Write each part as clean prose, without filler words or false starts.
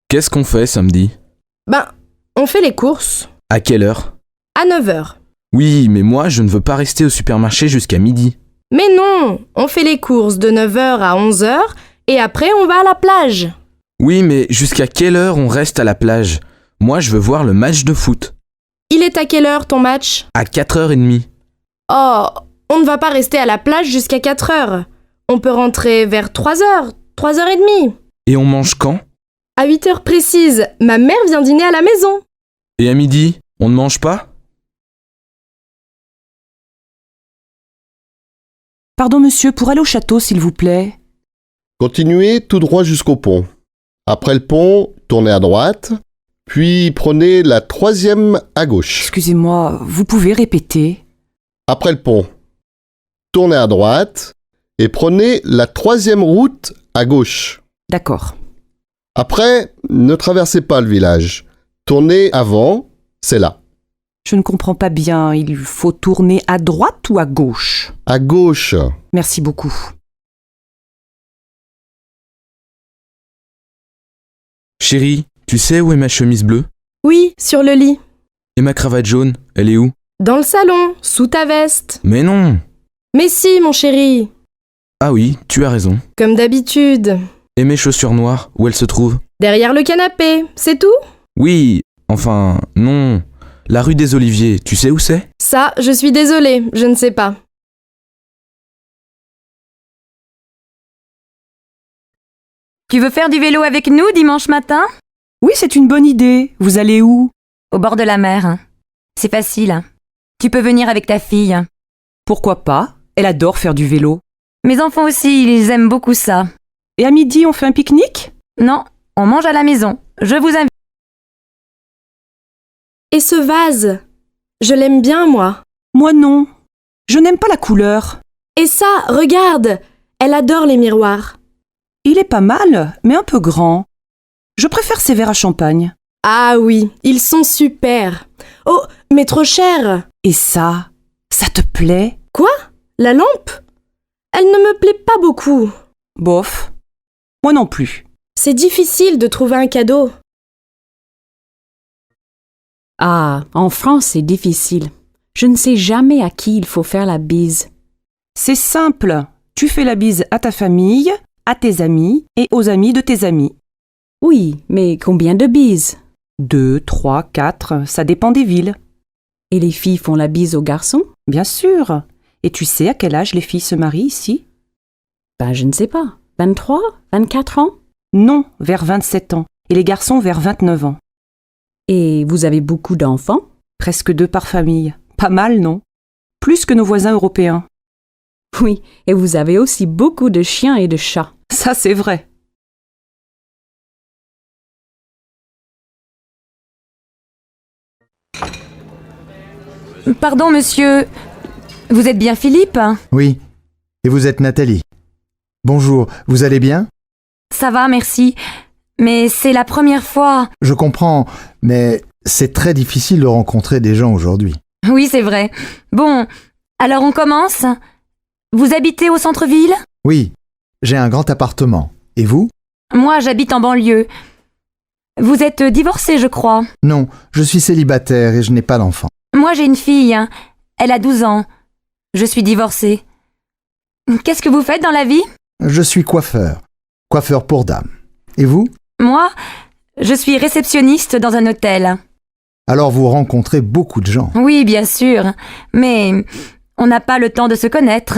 Qu'est-ce qu'on fait samedi? On fait les courses. À quelle heure? À 9h. Oui, mais moi je ne veux pas rester au supermarché jusqu'à midi. Mais non, on fait les courses de 9h à 11h et après on va à la plage. Oui, mais jusqu'à quelle heure on reste à la plage? Moi je veux voir le match de foot. Il est à quelle heure ton match? À 4h30. Oh, on ne va pas rester à la plage jusqu'à 4h. On peut rentrer vers 3h, 3h30. Et on mange quand? À 8h précises, ma mère vient dîner à la maison. Et à midi, on ne mange pas? Pardon monsieur, pour aller au château s'il vous plaît. Continuez tout droit jusqu'au pont. Après le pont, tournez à droite, puis prenez la 3e à gauche. Excusez-moi, vous pouvez répéter? Après le pont, tournez à droite et prenez la 3e route à gauche. D'accord. Après, ne traversez pas le village. Tournez avant, c'est là. Je ne comprends pas bien, il faut tourner à droite ou à gauche? À gauche. Merci beaucoup. Chérie, tu sais où est ma chemise bleue? Oui, sur le lit. Et ma cravate jaune, elle est où? Dans le salon, sous ta veste. Mais non! Mais si, mon chéri. Ah oui, tu as raison. Comme d'habitude. Et mes chaussures noires, où elles se trouvent? Derrière le canapé, c'est tout? Oui, enfin, non. La rue des Oliviers, tu sais où c'est? Ça, je suis désolée, je ne sais pas. Tu veux faire du vélo avec nous dimanche matin? Oui, c'est une bonne idée. Vous allez où? Au bord de la mer. C'est facile. Tu peux venir avec ta fille. Pourquoi pas? Elle adore faire du vélo. Mes enfants aussi, ils aiment beaucoup ça. Et à midi, on fait un pique-nique? Non, on mange à la maison. Je vous invite. Et ce vase? Je l'aime bien, moi. Moi non. Je n'aime pas la couleur. Et ça, regarde! Elle adore les miroirs. Il est pas mal, mais un peu grand. Je préfère ces verres à champagne. Ah oui, ils sont super. Oh, mais trop cher. Et ça te plaît? Quoi? La lampe? Elle ne me plaît pas beaucoup. Bof. Moi non plus. C'est difficile de trouver un cadeau. Ah, en France, c'est difficile. Je ne sais jamais à qui il faut faire la bise. C'est simple. Tu fais la bise à ta famille, à tes amis et aux amis de tes amis. Oui, mais combien de bises? 2, 3, 4, ça dépend des villes. Et les filles font la bise aux garçons? Bien sûr. Et tu sais à quel âge les filles se marient ici? Je ne sais pas. 23? 24 ans? Non, vers 27 ans. Et les garçons vers 29 ans. Et vous avez beaucoup d'enfants? Presque 2 par famille. Pas mal, non? Plus que nos voisins européens. Oui, et vous avez aussi beaucoup de chiens et de chats. Ça, c'est vrai. Pardon, monsieur. Vous êtes bien Philippe? Oui. Et vous êtes Nathalie. Bonjour, vous allez bien? Ça va, merci. Mais c'est la première fois. Je comprends, mais c'est très difficile de rencontrer des gens aujourd'hui. Oui, c'est vrai. Bon, alors on commence. Vous habitez au centre-ville? Oui, j'ai un grand appartement. Et vous? Moi, j'habite en banlieue. Vous êtes divorcé, je crois. Non, je suis célibataire et je n'ai pas d'enfant. Moi, j'ai une fille. Elle a 12 ans. Je suis divorcée. Qu'est-ce que vous faites dans la vie? Je suis coiffeur. Coiffeur pour dames. Et vous? Moi, je suis réceptionniste dans un hôtel. Alors vous rencontrez beaucoup de gens. Oui, bien sûr. Mais on n'a pas le temps de se connaître.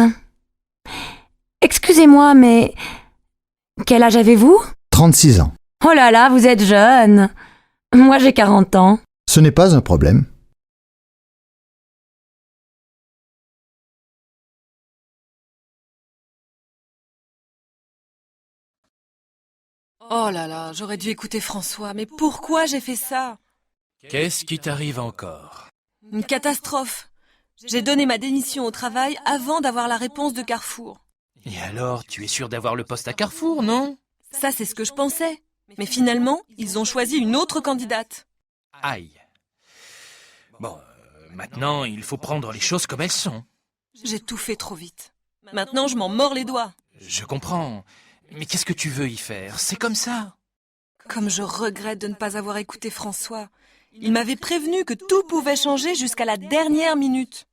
Excusez-moi, mais quel âge avez-vous? 36 ans. Oh là là, vous êtes jeune. Moi, j'ai 40 ans. Ce n'est pas un problème. Oh là là, j'aurais dû écouter François, mais pourquoi j'ai fait ça? Qu'est-ce qui t'arrive encore? Une catastrophe. J'ai donné ma démission au travail avant d'avoir la réponse de Carrefour. Et alors, tu es sûr d'avoir le poste à Carrefour, non? Ça, c'est ce que je pensais. Mais finalement, ils ont choisi une autre candidate. Aïe. Bon, maintenant, il faut prendre les choses comme elles sont. J'ai tout fait trop vite. Maintenant, je m'en mords les doigts. Je comprends. Mais qu'est-ce que tu veux y faire? C'est comme ça. Comme je regrette de ne pas avoir écouté François. Il m'avait prévenu que tout pouvait changer jusqu'à la dernière minute.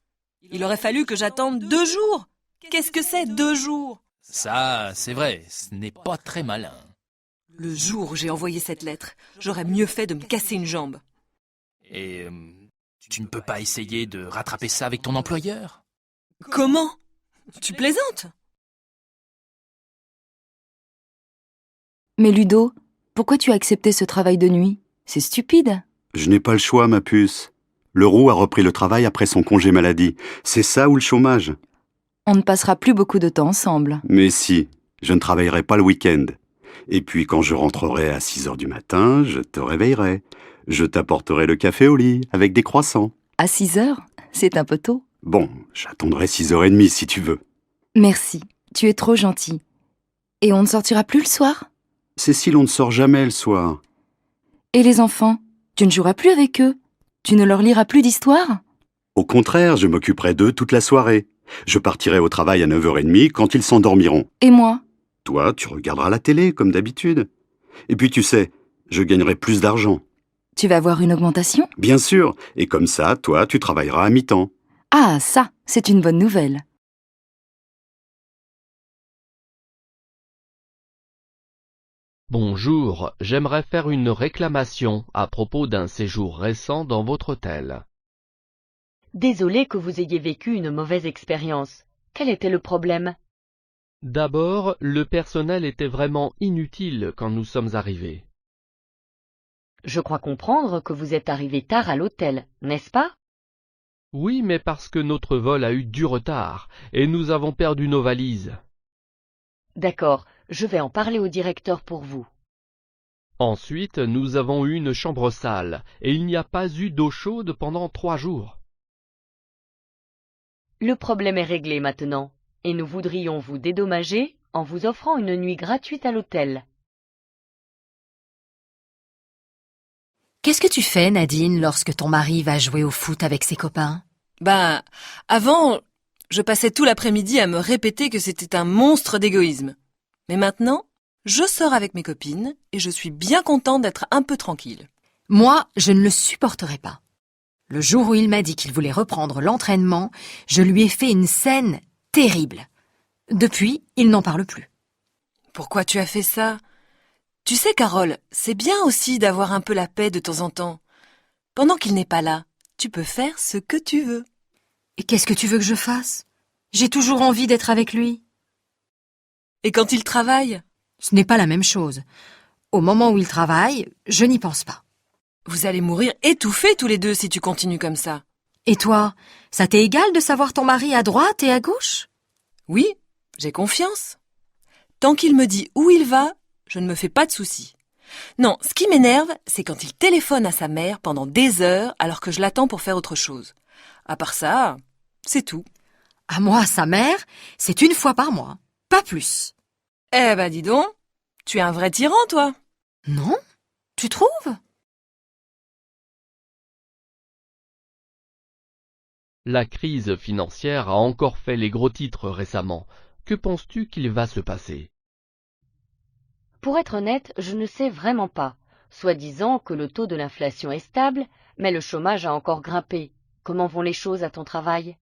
Il aurait fallu que j'attende 2 jours. Qu'est-ce que c'est, 2 jours? Ça, c'est vrai, ce n'est pas très malin. Le jour où j'ai envoyé cette lettre, j'aurais mieux fait de me casser une jambe. Et tu ne peux pas essayer de rattraper ça avec ton employeur? Comment? Tu plaisantes? Mais Ludo, pourquoi tu as accepté ce travail de nuit? C'est stupide. Je n'ai pas le choix, ma puce. Leroux a repris le travail après son congé maladie. C'est ça ou le chômage? On ne passera plus beaucoup de temps ensemble. Mais si, je ne travaillerai pas le week-end. Et puis quand je rentrerai à 6 heures du matin, je te réveillerai. Je t'apporterai le café au lit avec des croissants. À 6 heures? C'est un peu tôt. Bon, j'attendrai 6h30 si tu veux. Merci, tu es trop gentil. Et on ne sortira plus le soir? Cécile, on ne sort jamais le soir. Et les enfants? Tu ne joueras plus avec eux? Tu ne leur liras plus d'histoires? Au contraire, je m'occuperai d'eux toute la soirée. Je partirai au travail à 9h30 quand ils s'endormiront. Et moi? Toi, tu regarderas la télé, comme d'habitude. Et puis tu sais, je gagnerai plus d'argent. Tu vas avoir une augmentation? Bien sûr, et comme ça, toi, tu travailleras à mi-temps. Ah, ça, c'est une bonne nouvelle. Bonjour, j'aimerais faire une réclamation à propos d'un séjour récent dans votre hôtel. Désolé que vous ayez vécu une mauvaise expérience. Quel était le problème? D'abord, le personnel était vraiment inutile quand nous sommes arrivés. Je crois comprendre que vous êtes arrivé tard à l'hôtel, n'est-ce pas? Oui, mais parce que notre vol a eu du retard et nous avons perdu nos valises. D'accord, je vais en parler au directeur pour vous. Ensuite, nous avons eu une chambre sale et il n'y a pas eu d'eau chaude pendant 3 jours. Le problème est réglé maintenant, et nous voudrions vous dédommager en vous offrant une nuit gratuite à l'hôtel. Qu'est-ce que tu fais, Nadine, lorsque ton mari va jouer au foot avec ses copains? Avant, je passais tout l'après-midi à me répéter que c'était un monstre d'égoïsme. Mais maintenant, je sors avec mes copines et je suis bien contente d'être un peu tranquille. Moi, je ne le supporterai pas. Le jour où il m'a dit qu'il voulait reprendre l'entraînement, je lui ai fait une scène terrible. Depuis, il n'en parle plus. Pourquoi tu as fait ça? Tu sais, Carole, c'est bien aussi d'avoir un peu la paix de temps en temps. Pendant qu'il n'est pas là, tu peux faire ce que tu veux. Et qu'est-ce que tu veux que je fasse? J'ai toujours envie d'être avec lui. Et quand il travaille? Ce n'est pas la même chose. Au moment où il travaille, je n'y pense pas. Vous allez mourir étouffés tous les deux si tu continues comme ça. Et toi, ça t'est égal de savoir ton mari à droite et à gauche? Oui, j'ai confiance. Tant qu'il me dit où il va, je ne me fais pas de soucis. Non, ce qui m'énerve, c'est quand il téléphone à sa mère pendant des heures alors que je l'attends pour faire autre chose. À part ça, c'est tout. À moi, sa mère, c'est 1 fois par mois, pas plus. Eh ben dis donc, tu es un vrai tyran, toi. Non? Tu trouves? La crise financière a encore fait les gros titres récemment. Que penses-tu qu'il va se passer? Pour être honnête, je ne sais vraiment pas. Soi-disant que le taux de l'inflation est stable, mais le chômage a encore grimpé. Comment vont les choses à ton travail?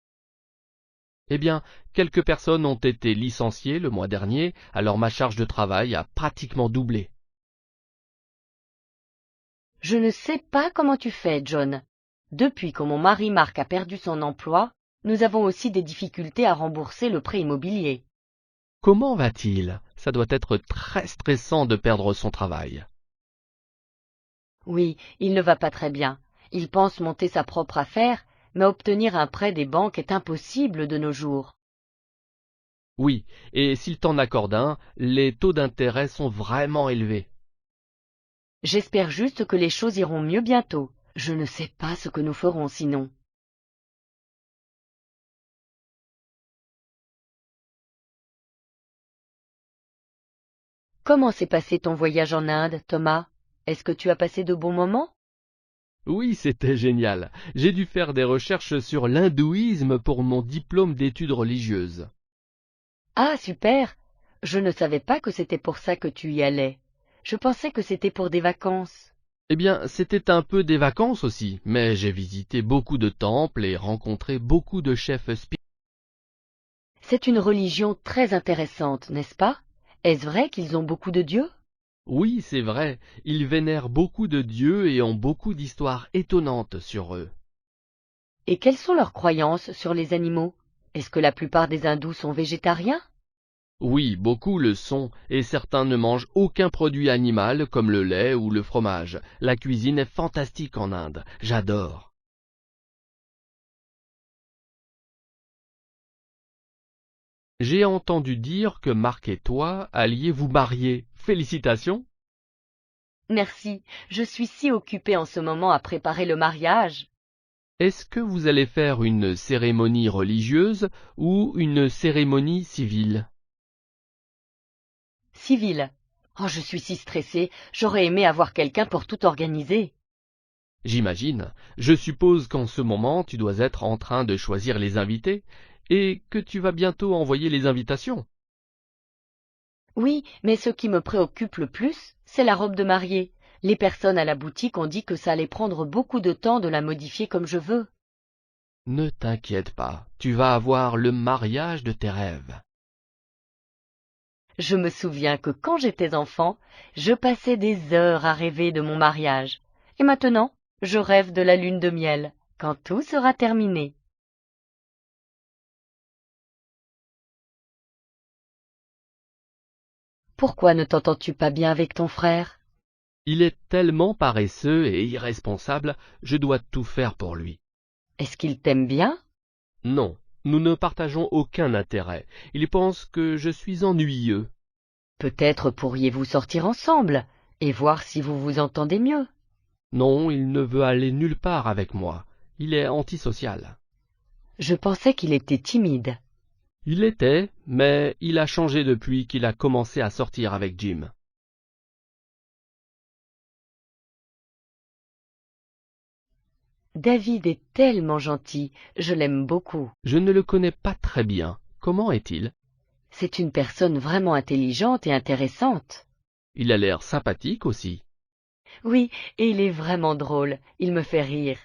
Eh bien, quelques personnes ont été licenciées le mois dernier, alors ma charge de travail a pratiquement doublé. Je ne sais pas comment tu fais, John. Depuis que mon mari Marc a perdu son emploi, nous avons aussi des difficultés à rembourser le prêt immobilier. Comment va-t-il? Ça doit être très stressant de perdre son travail. Oui, il ne va pas très bien. Il pense monter sa propre affaire, mais obtenir un prêt des banques est impossible de nos jours. Oui, et s'il t'en accorde un, les taux d'intérêt sont vraiment élevés. J'espère juste que les choses iront mieux bientôt. Je ne sais pas ce que nous ferons sinon. Comment s'est passé ton voyage en Inde, Thomas? Est-ce que tu as passé de bons moments? Oui, c'était génial. J'ai dû faire des recherches sur l'hindouisme pour mon diplôme d'études religieuses. Ah, super! Je ne savais pas que c'était pour ça que tu y allais. Je pensais que c'était pour des vacances. Eh bien, c'était un peu des vacances aussi, mais j'ai visité beaucoup de temples et rencontré beaucoup de chefs spirituels. C'est une religion très intéressante, n'est-ce pas? Est-ce vrai qu'ils ont beaucoup de dieux? Oui, c'est vrai, ils vénèrent beaucoup de dieux et ont beaucoup d'histoires étonnantes sur eux. Et quelles sont leurs croyances sur les animaux? Est-ce que la plupart des hindous sont végétariens? Oui, beaucoup le sont, et certains ne mangent aucun produit animal comme le lait ou le fromage. La cuisine est fantastique en Inde, j'adore. J'ai entendu dire que Marc et toi alliez vous marier. Félicitations! Merci, je suis si occupée en ce moment à préparer le mariage. Est-ce que vous allez faire une cérémonie religieuse ou une cérémonie civile? Civil. Oh, je suis si stressée, j'aurais aimé avoir quelqu'un pour tout organiser. J'imagine. Je suppose qu'en ce moment tu dois être en train de choisir les invités et que tu vas bientôt envoyer les invitations. Oui, mais ce qui me préoccupe le plus, c'est la robe de mariée. Les personnes à la boutique ont dit que ça allait prendre beaucoup de temps de la modifier comme je veux. Ne t'inquiète pas, tu vas avoir le mariage de tes rêves. Je me souviens que quand j'étais enfant, je passais des heures à rêver de mon mariage. Et maintenant, je rêve de la lune de miel, quand tout sera terminé. Pourquoi ne t'entends-tu pas bien avec ton frère? Il est tellement paresseux et irresponsable, je dois tout faire pour lui. Est-ce qu'il t'aime bien? Non, nous ne partageons aucun intérêt. Il pense que je suis ennuyeux. Peut-être pourriez-vous sortir ensemble et voir si vous vous entendez mieux. Non, il ne veut aller nulle part avec moi. Il est antisocial. Je pensais qu'il était timide. Il l'était, mais il a changé depuis qu'il a commencé à sortir avec Jim. David est tellement gentil, je l'aime beaucoup. Je ne le connais pas très bien. Comment est-il? C'est une personne vraiment intelligente et intéressante. Il a l'air sympathique aussi. Oui, et il est vraiment drôle, il me fait rire.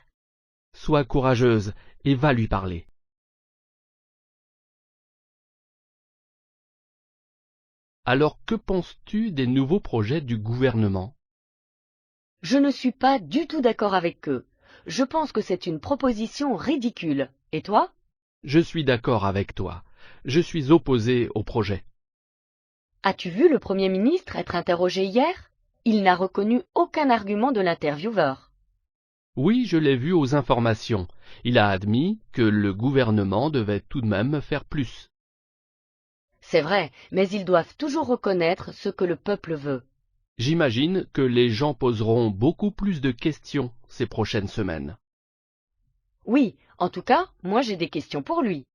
Sois courageuse et va lui parler. Alors que penses-tu des nouveaux projets du gouvernement? Je ne suis pas du tout d'accord avec eux. Je pense que c'est une proposition ridicule. Et toi? Je suis d'accord avec toi. Je suis opposé au projet. As-tu vu le Premier ministre être interrogé hier? Il n'a reconnu aucun argument de l'intervieweur. Oui, je l'ai vu aux informations. Il a admis que le gouvernement devait tout de même faire plus. C'est vrai, mais ils doivent toujours reconnaître ce que le peuple veut. J'imagine que les gens poseront beaucoup plus de questions ces prochaines semaines. Oui, en tout cas, moi j'ai des questions pour lui.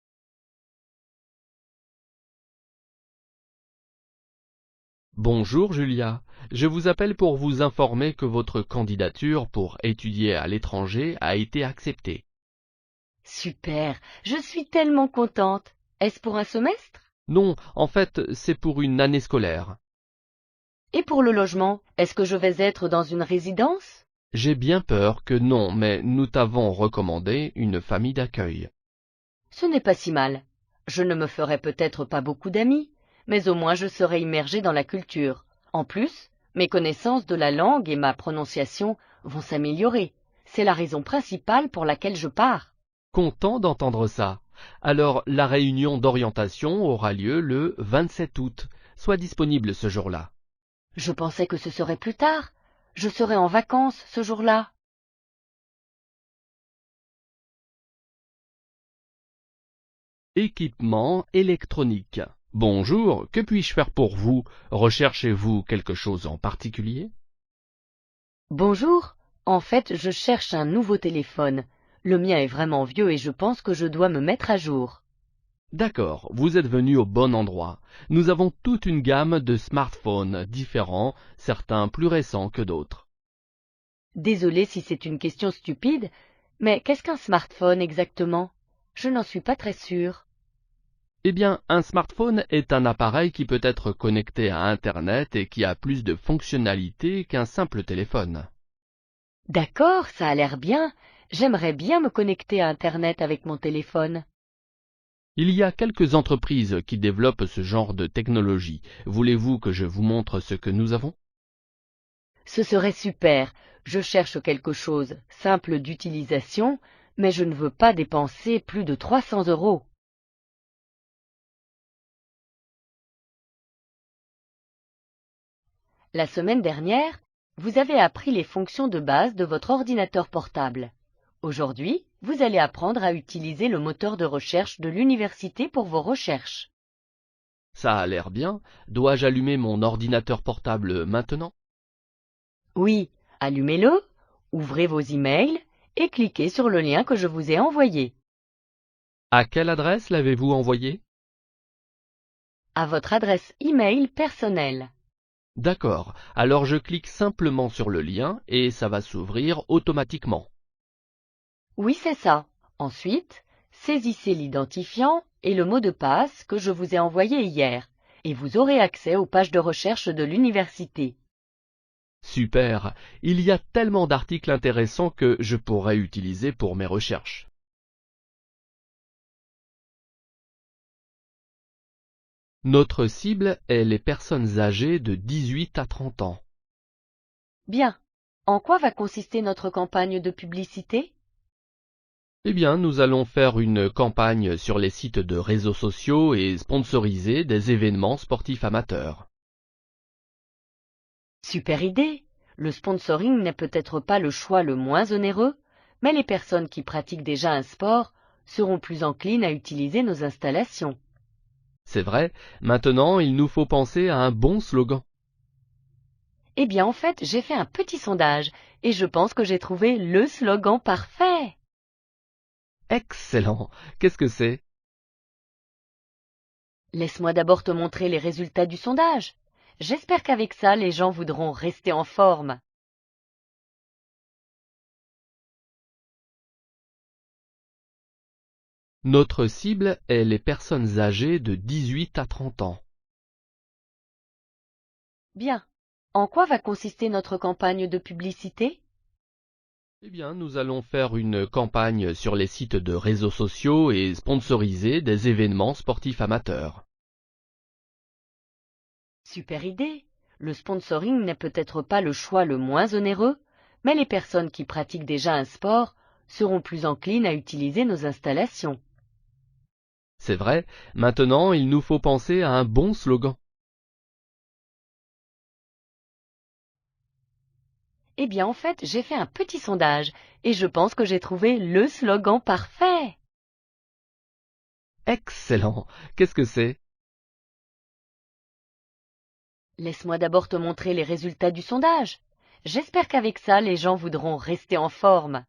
Bonjour Julia, je vous appelle pour vous informer que votre candidature pour étudier à l'étranger a été acceptée. Super, je suis tellement contente. Est-ce pour un semestre? Non, en fait, c'est pour une année scolaire. Et pour le logement, est-ce que je vais être dans une résidence? J'ai bien peur que non, mais nous t'avons recommandé une famille d'accueil. Ce n'est pas si mal. Je ne me ferai peut-être pas beaucoup d'amis, mais au moins je serai immergée dans la culture. En plus, mes connaissances de la langue et ma prononciation vont s'améliorer. C'est la raison principale pour laquelle je pars. Content d'entendre ça. Alors, la réunion d'orientation aura lieu le 27 août. Sois disponible ce jour-là. Je pensais que ce serait plus tard. Je serai en vacances ce jour-là. Équipement électronique. Bonjour, que puis-je faire pour vous? Recherchez-vous quelque chose en particulier? Bonjour. En fait, je cherche un nouveau téléphone. Le mien est vraiment vieux et je pense que je dois me mettre à jour. D'accord, vous êtes venu au bon endroit. Nous avons toute une gamme de smartphones différents, certains plus récents que d'autres. Désolée si c'est une question stupide, mais qu'est-ce qu'un smartphone exactement? Je n'en suis pas très sûre. Eh bien, un smartphone est un appareil qui peut être connecté à Internet et qui a plus de fonctionnalités qu'un simple téléphone. D'accord, ça a l'air bien. J'aimerais bien me connecter à Internet avec mon téléphone. Il y a quelques entreprises qui développent ce genre de technologie. Voulez-vous que je vous montre ce que nous avons? Ce serait super. Je cherche quelque chose simple d'utilisation, mais je ne veux pas dépenser plus de 300 €. La semaine dernière, vous avez appris les fonctions de base de votre ordinateur portable. Aujourd'hui, vous allez apprendre à utiliser le moteur de recherche de l'université pour vos recherches. Ça a l'air bien. Dois-je allumer mon ordinateur portable maintenant? Oui, allumez-le, ouvrez vos emails et cliquez sur le lien que je vous ai envoyé. À quelle adresse l'avez-vous envoyé? À votre adresse email personnelle. D'accord, alors je clique simplement sur le lien et ça va s'ouvrir automatiquement. Oui, c'est ça. Ensuite, saisissez l'identifiant et le mot de passe que je vous ai envoyé hier, et vous aurez accès aux pages de recherche de l'université. Super, il y a tellement d'articles intéressants que je pourrais utiliser pour mes recherches. Notre cible est les personnes âgées de 18 à 30 ans. Bien. En quoi va consister notre campagne de publicité? Eh bien, nous allons faire une campagne sur les sites de réseaux sociaux et sponsoriser des événements sportifs amateurs. Super idée. Le sponsoring n'est peut-être pas le choix le moins onéreux, mais les personnes qui pratiquent déjà un sport seront plus enclines à utiliser nos installations. C'est vrai, maintenant il nous faut penser à un bon slogan. Eh bien, en fait, j'ai fait un petit sondage et je pense que j'ai trouvé le slogan parfait. Excellent! Qu'est-ce que c'est? Laisse-moi d'abord te montrer les résultats du sondage. J'espère qu'avec ça, les gens voudront rester en forme. Notre cible est les personnes âgées de 18 à 30 ans. Bien. En quoi va consister notre campagne de publicité? Eh bien, nous allons faire une campagne sur les sites de réseaux sociaux et sponsoriser des événements sportifs amateurs. Super idée. Le sponsoring n'est peut-être pas le choix le moins onéreux, mais les personnes qui pratiquent déjà un sport seront plus enclines à utiliser nos installations. C'est vrai, maintenant il nous faut penser à un bon slogan. Eh bien, en fait, j'ai fait un petit sondage et je pense que j'ai trouvé le slogan parfait. Excellent! Qu'est-ce que c'est? Laisse-moi d'abord te montrer les résultats du sondage. J'espère qu'avec ça, les gens voudront rester en forme.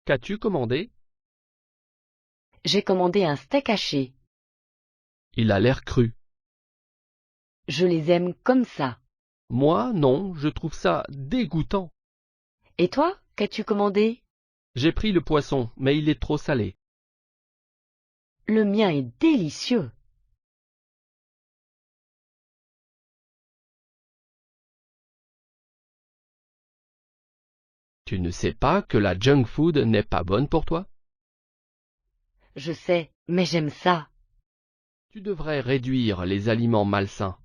Qu'as-tu commandé? J'ai commandé un steak haché. Il a l'air cru. Je les aime comme ça. Moi, non, je trouve ça dégoûtant. Et toi, qu'as-tu commandé? J'ai pris le poisson, mais il est trop salé. Le mien est délicieux. Tu ne sais pas que la junk food n'est pas bonne pour toi? Je sais, mais j'aime ça. Tu devrais réduire les aliments malsains.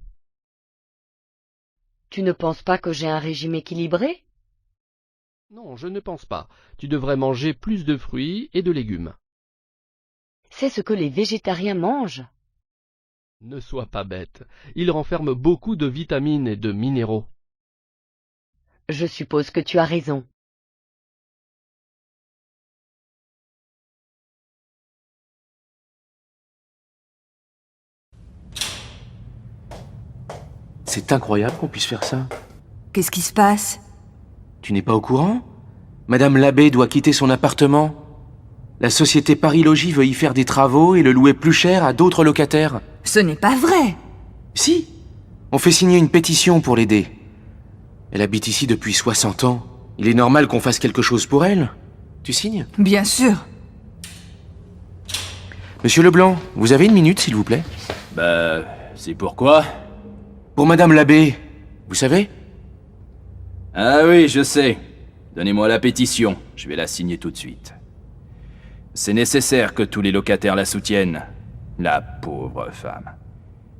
Tu ne penses pas que j'ai un régime équilibré? Non, je ne pense pas. Tu devrais manger plus de fruits et de légumes. C'est ce que les végétariens mangent. Ne sois pas bête. Ils renferment beaucoup de vitamines et de minéraux. Je suppose que tu as raison. C'est incroyable qu'on puisse faire ça. Qu'est-ce qui se passe? Tu n'es pas au courant? Madame Labbé doit quitter son appartement. La société Paris Logis veut y faire des travaux et le louer plus cher à d'autres locataires. Ce n'est pas vrai! Si, on fait signer une pétition pour l'aider. Elle habite ici depuis 60 ans. Il est normal qu'on fasse quelque chose pour elle. Tu signes? Bien sûr. Monsieur Leblanc, vous avez une minute, s'il vous plaît? C'est pourquoi? Pour Madame Labbé, vous savez? Ah oui, je sais. Donnez-moi la pétition, je vais la signer tout de suite. C'est nécessaire que tous les locataires la soutiennent. La pauvre femme.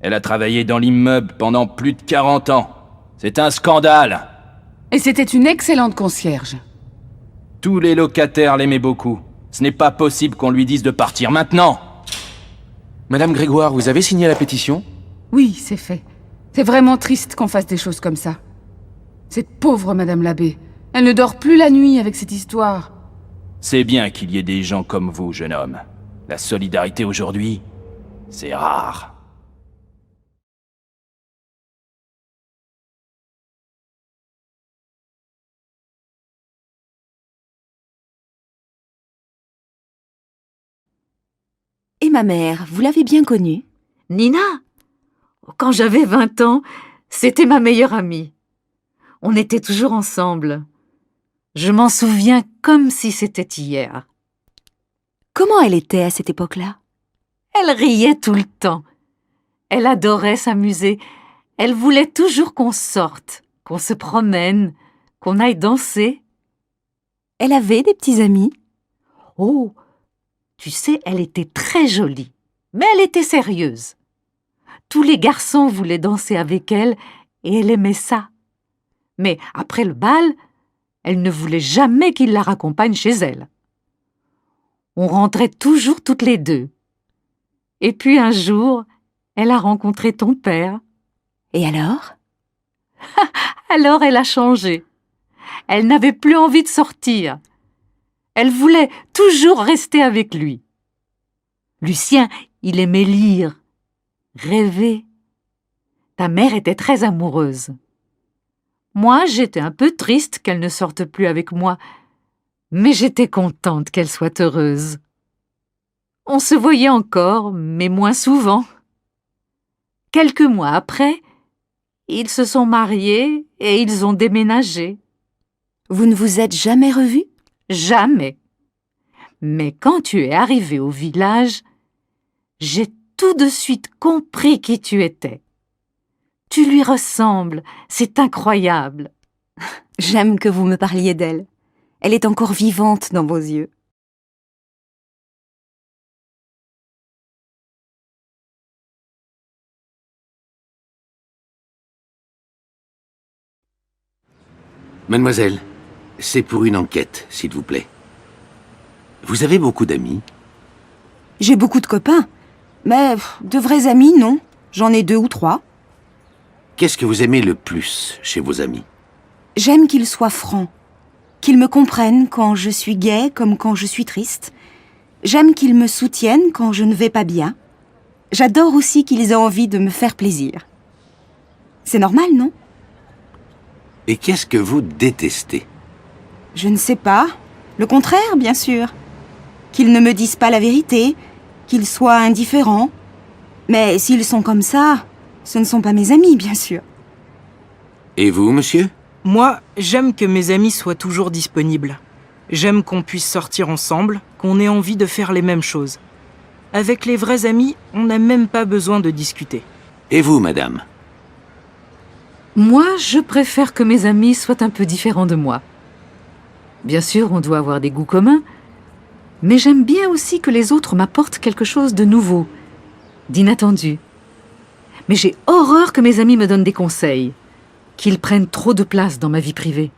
Elle a travaillé dans l'immeuble pendant plus de 40 ans. C'est un scandale. Et c'était une excellente concierge. Tous les locataires l'aimaient beaucoup. Ce n'est pas possible qu'on lui dise de partir maintenant. Madame Grégoire, vous avez signé la pétition? Oui, c'est fait. C'est vraiment triste qu'on fasse des choses comme ça. Cette pauvre Madame Labbé, elle ne dort plus la nuit avec cette histoire. C'est bien qu'il y ait des gens comme vous, jeune homme. La solidarité aujourd'hui, c'est rare. Et ma mère, vous l'avez bien connue? Nina? Quand j'avais 20 ans, c'était ma meilleure amie. On était toujours ensemble. Je m'en souviens comme si c'était hier. Comment elle était à cette époque-là? Elle riait tout le temps. Elle adorait s'amuser. Elle voulait toujours qu'on sorte, qu'on se promène, qu'on aille danser. Elle avait des petits amis? Oh, tu sais, elle était très jolie, mais elle était sérieuse. Tous les garçons voulaient danser avec elle et elle aimait ça. Mais après le bal, elle ne voulait jamais qu'il la raccompagne chez elle. On rentrait toujours toutes les deux. Et puis un jour, elle a rencontré ton père. Et alors? Alors elle a changé. Elle n'avait plus envie de sortir. Elle voulait toujours rester avec lui. Lucien, il aimait lire, rêver. Ta mère était très amoureuse. Moi, j'étais un peu triste qu'elle ne sorte plus avec moi, mais j'étais contente qu'elle soit heureuse. On se voyait encore, mais moins souvent. Quelques mois après, ils se sont mariés et ils ont déménagé. Vous ne vous êtes jamais revus? Jamais. Mais quand tu es arrivé au village, j'ai tout de suite compris qui tu étais. Tu lui ressembles, c'est incroyable. J'aime que vous me parliez d'elle. Elle est encore vivante dans vos yeux. Mademoiselle, c'est pour une enquête, s'il vous plaît. Vous avez beaucoup d'amis? J'ai beaucoup de copains, mais de vrais amis, non. J'en ai 2 ou 3. Qu'est-ce que vous aimez le plus chez vos amis? J'aime qu'ils soient francs, qu'ils me comprennent quand je suis gaie comme quand je suis triste. J'aime qu'ils me soutiennent quand je ne vais pas bien. J'adore aussi qu'ils aient envie de me faire plaisir. C'est normal, non? Et qu'est-ce que vous détestez? Je ne sais pas. Le contraire, bien sûr. Qu'ils ne me disent pas la vérité, qu'ils soient indifférents. Mais s'ils sont comme ça, ce ne sont pas mes amis, bien sûr. Et vous, monsieur? Moi, j'aime que mes amis soient toujours disponibles. J'aime qu'on puisse sortir ensemble, qu'on ait envie de faire les mêmes choses. Avec les vrais amis, on n'a même pas besoin de discuter. Et vous, madame? Moi, je préfère que mes amis soient un peu différents de moi. Bien sûr, on doit avoir des goûts communs, mais j'aime bien aussi que les autres m'apportent quelque chose de nouveau, d'inattendu. Mais j'ai horreur que mes amis me donnent des conseils, qu'ils prennent trop de place dans ma vie privée.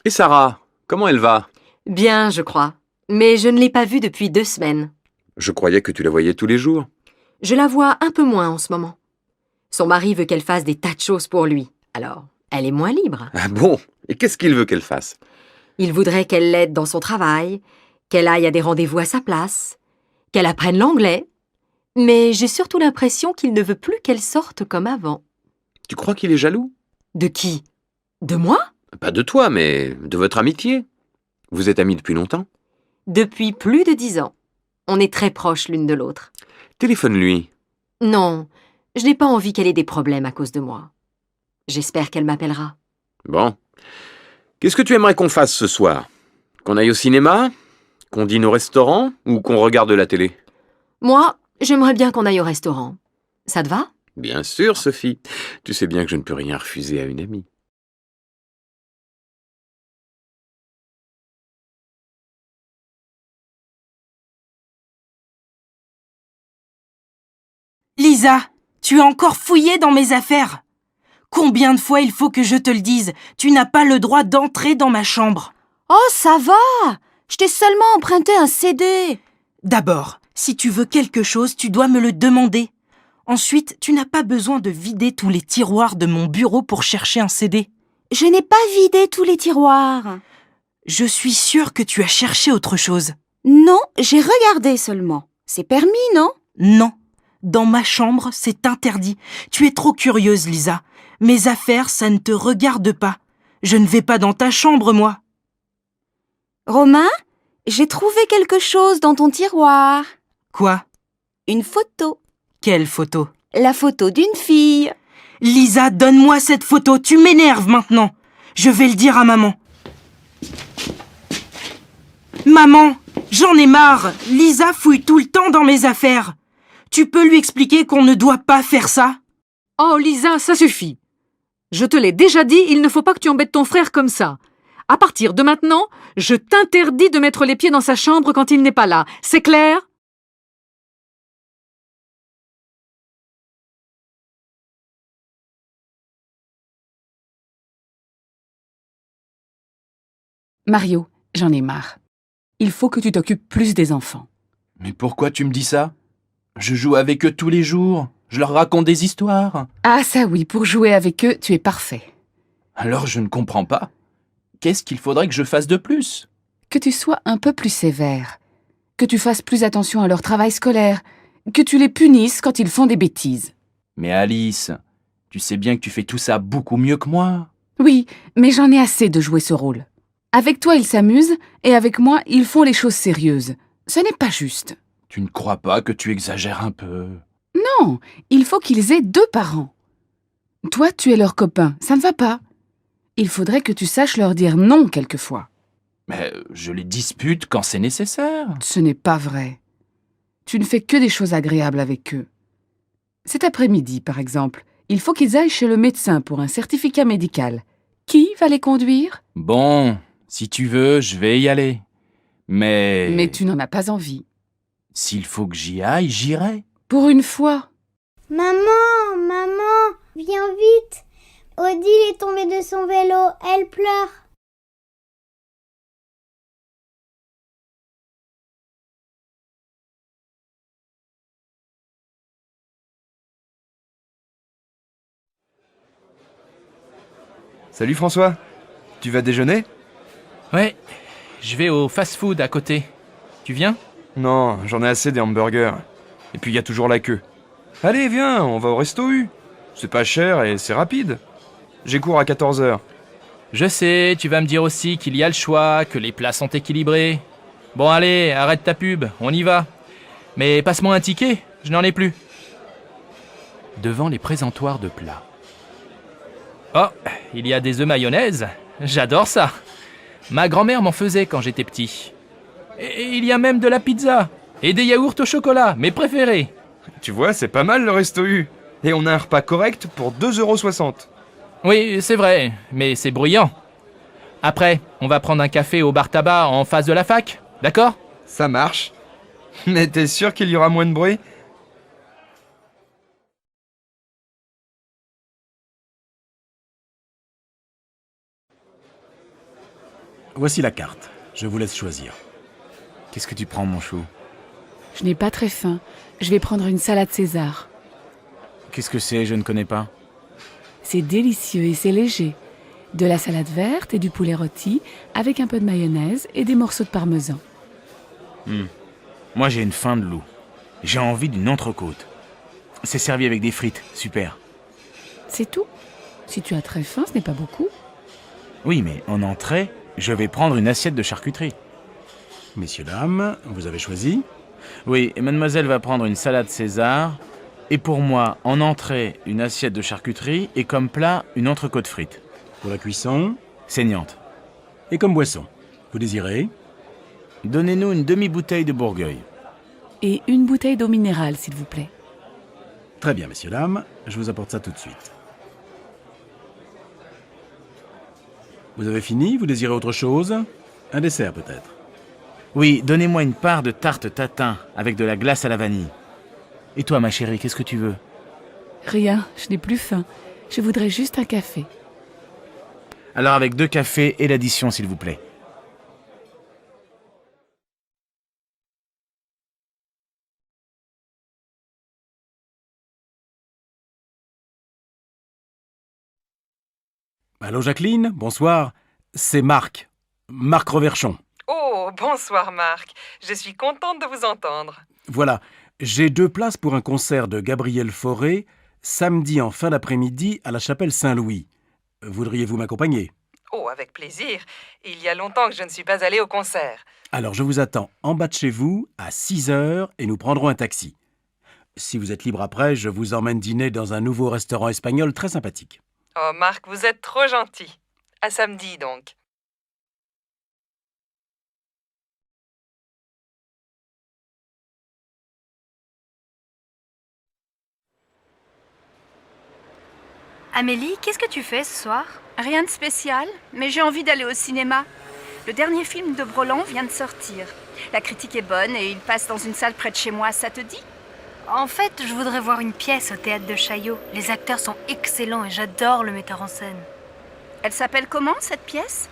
Et Sarah, comment elle va? Bien, je crois. Mais je ne l'ai pas vue depuis 2 semaines. Je croyais que tu la voyais tous les jours. Je la vois un peu moins en ce moment. Son mari veut qu'elle fasse des tas de choses pour lui. Alors, elle est moins libre. Ah bon? Et qu'est-ce qu'il veut qu'elle fasse? Il voudrait qu'elle l'aide dans son travail, qu'elle aille à des rendez-vous à sa place, qu'elle apprenne l'anglais. Mais j'ai surtout l'impression qu'il ne veut plus qu'elle sorte comme avant. Tu crois qu'il est jaloux? De qui? De moi? Pas de toi, mais de votre amitié. Vous êtes amis depuis longtemps? Depuis plus de 10 ans. On est très proches l'une de l'autre. Téléphone-lui. Non, je n'ai pas envie qu'elle ait des problèmes à cause de moi. J'espère qu'elle m'appellera. Bon. Qu'est-ce que tu aimerais qu'on fasse ce soir? Qu'on aille au cinéma? Qu'on dîne au restaurant? Ou qu'on regarde la télé? Moi, j'aimerais bien qu'on aille au restaurant. Ça te va? Bien sûr, Sophie. Tu sais bien que je ne peux rien refuser à une amie. Lisa, tu as encore fouillé dans mes affaires. Combien de fois il faut que je te le dise? Tu n'as pas le droit d'entrer dans ma chambre. Oh, ça va! Je t'ai seulement emprunté un CD. D'abord, si tu veux quelque chose, tu dois me le demander. Ensuite, tu n'as pas besoin de vider tous les tiroirs de mon bureau pour chercher un CD. Je n'ai pas vidé tous les tiroirs. Je suis sûre que tu as cherché autre chose. Non, j'ai regardé seulement. C'est permis, non? Non. Dans ma chambre, c'est interdit. Tu es trop curieuse, Lisa. Mes affaires, ça ne te regarde pas. Je ne vais pas dans ta chambre, moi. Romain, j'ai trouvé quelque chose dans ton tiroir. Quoi? Une photo. Quelle photo? La photo d'une fille. Lisa, donne-moi cette photo. Tu m'énerves maintenant. Je vais le dire à maman. Maman, j'en ai marre. Lisa fouille tout le temps dans mes affaires. Tu peux lui expliquer qu'on ne doit pas faire ça? Oh, Lisa, ça suffit. Je te l'ai déjà dit, il ne faut pas que tu embêtes ton frère comme ça. À partir de maintenant, je t'interdis de mettre les pieds dans sa chambre quand il n'est pas là. C'est clair? Mario, j'en ai marre. Il faut que tu t'occupes plus des enfants. Mais pourquoi tu me dis ça? Je joue avec eux tous les jours. Je leur raconte des histoires. Ah ça oui, pour jouer avec eux, tu es parfait. Alors je ne comprends pas. Qu'est-ce qu'il faudrait que je fasse de plus? Que tu sois un peu plus sévère. Que tu fasses plus attention à leur travail scolaire. Que tu les punisses quand ils font des bêtises. Mais Alice, tu sais bien que tu fais tout ça beaucoup mieux que moi. Oui, mais j'en ai assez de jouer ce rôle. Avec toi, ils s'amusent, et avec moi, ils font les choses sérieuses. Ce n'est pas juste. Tu ne crois pas que tu exagères un peu? Non, il faut qu'ils aient 2 parents. Toi, tu es leur copain, ça ne va pas. Il faudrait que tu saches leur dire non quelquefois. Mais je les dispute quand c'est nécessaire. Ce n'est pas vrai. Tu ne fais que des choses agréables avec eux. Cet après-midi, par exemple, il faut qu'ils aillent chez le médecin pour un certificat médical. Qui va les conduire? Bon, si tu veux, je vais y aller. Mais tu n'en as pas envie. S'il faut que j'y aille, j'irai. Pour une fois. Maman, viens vite. Odile est tombée de son vélo, elle pleure. Salut François, tu vas déjeuner? Ouais, je vais au fast-food à côté. Tu viens? Non, j'en ai assez des hamburgers. Et puis il y a toujours la queue. Allez, viens, on va au Resto U. C'est pas cher et c'est rapide. J'ai cours à 14h. Je sais, tu vas me dire aussi qu'il y a le choix, que les plats sont équilibrés. Bon allez, arrête ta pub, on y va. Mais passe-moi un ticket, je n'en ai plus. Devant les présentoirs de plats. Oh, il y a des œufs mayonnaise. J'adore ça. Ma grand-mère m'en faisait quand j'étais petit. Et il y a même de la pizza. Et des yaourts au chocolat, mes préférés. Tu vois, c'est pas mal le Resto U. Et on a un repas correct pour 2,60 €. Oui, c'est vrai, mais c'est bruyant. Après, on va prendre un café au bar tabac en face de la fac, d'accord? Ça marche. Mais t'es sûr qu'il y aura moins de bruit? Voici la carte. Je vous laisse choisir. Qu'est-ce que tu prends, mon chou? Je n'ai pas très faim. Je vais prendre une salade César. Qu'est-ce que c'est? Je ne connais pas. C'est délicieux et c'est léger. De la salade verte et du poulet rôti avec un peu de mayonnaise et des morceaux de parmesan. Moi, j'ai une faim de loup. J'ai envie d'une entrecôte. C'est servi avec des frites. Super. C'est tout? Si tu as très faim, ce n'est pas beaucoup. Oui, mais en entrée, je vais prendre une assiette de charcuterie. Messieurs, dames, vous avez choisi? Oui, et mademoiselle va prendre une salade César. Et pour moi, en entrée, une assiette de charcuterie. Et comme plat, une entrecôte frite. Pour la cuisson? Saignante. Et comme boisson? Vous désirez? Donnez-nous une demi-bouteille de Bourgueil. Et une bouteille d'eau minérale, s'il vous plaît. Très bien, messieurs, dames. Je vous apporte ça tout de suite. Vous avez fini? Vous désirez autre chose? Un dessert, peut-être? Oui, donnez-moi une part de tarte tatin avec de la glace à la vanille. Et toi, ma chérie, qu'est-ce que tu veux? Rien, je n'ai plus faim. Je voudrais juste un café. Alors avec 2 cafés et l'addition, s'il vous plaît. Allô, Jacqueline? Bonsoir. C'est Marc. Marc Reverchon. Oh, bonsoir Marc. Je suis contente de vous entendre. Voilà. J'ai 2 places pour un concert de Gabriel Fauré, samedi en fin d'après-midi à la chapelle Saint-Louis. Voudriez-vous m'accompagner? Oh, avec plaisir. Il y a longtemps que je ne suis pas allée au concert. Alors je vous attends en bas de chez vous à 6h et nous prendrons un taxi. Si vous êtes libre après, je vous emmène dîner dans un nouveau restaurant espagnol très sympathique. Oh Marc, vous êtes trop gentil. À samedi donc. Amélie, qu'est-ce que tu fais ce soir? Rien de spécial, mais j'ai envie d'aller au cinéma. Le dernier film de Broland vient de sortir. La critique est bonne et il passe dans une salle près de chez moi, ça te dit? En fait, je voudrais voir une pièce au théâtre de Chaillot. Les acteurs sont excellents et j'adore le metteur en scène. Elle s'appelle comment, cette pièce?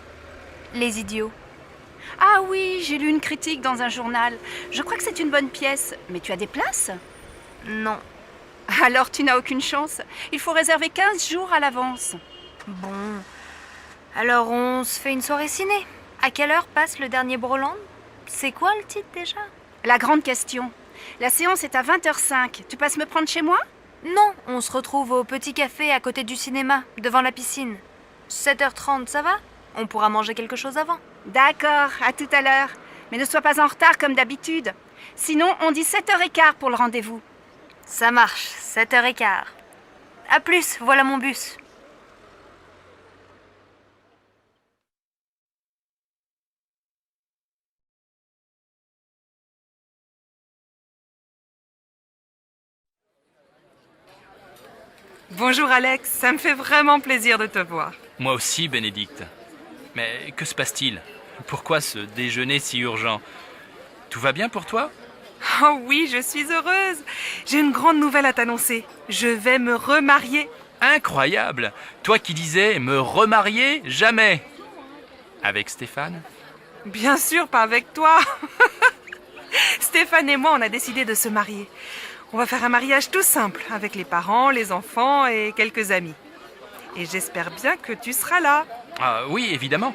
Les Idiots. Ah oui, j'ai lu une critique dans un journal. Je crois que c'est une bonne pièce. Mais tu as des places? Non. Alors tu n'as aucune chance. Il faut réserver 15 jours à l'avance. Bon. Alors on se fait une soirée ciné. À quelle heure passe le dernier Broland? C'est quoi le titre déjà? La grande question. La séance est à 20h05. Tu passes me prendre chez moi? Non, on se retrouve au petit café à côté du cinéma, devant la piscine. 7h30, ça va? On pourra manger quelque chose avant. D'accord, à tout à l'heure. Mais ne sois pas en retard comme d'habitude. Sinon, on dit 7h15 pour le rendez-vous. Ça marche, 7h15. À plus, voilà mon bus. Bonjour Alex, ça me fait vraiment plaisir de te voir. Moi aussi, Bénédicte. Mais que se passe-t-il? Pourquoi ce déjeuner si urgent? Tout va bien pour toi? Oh oui, je suis heureuse. J'ai une grande nouvelle à t'annoncer. Je vais me remarier. Incroyable! Toi qui disais me remarier jamais! Avec Stéphane? Bien sûr, pas avec toi. Stéphane et moi, on a décidé de se marier. On va faire un mariage tout simple, avec les parents, les enfants et quelques amis. Et j'espère bien que tu seras là. Ah oui, évidemment.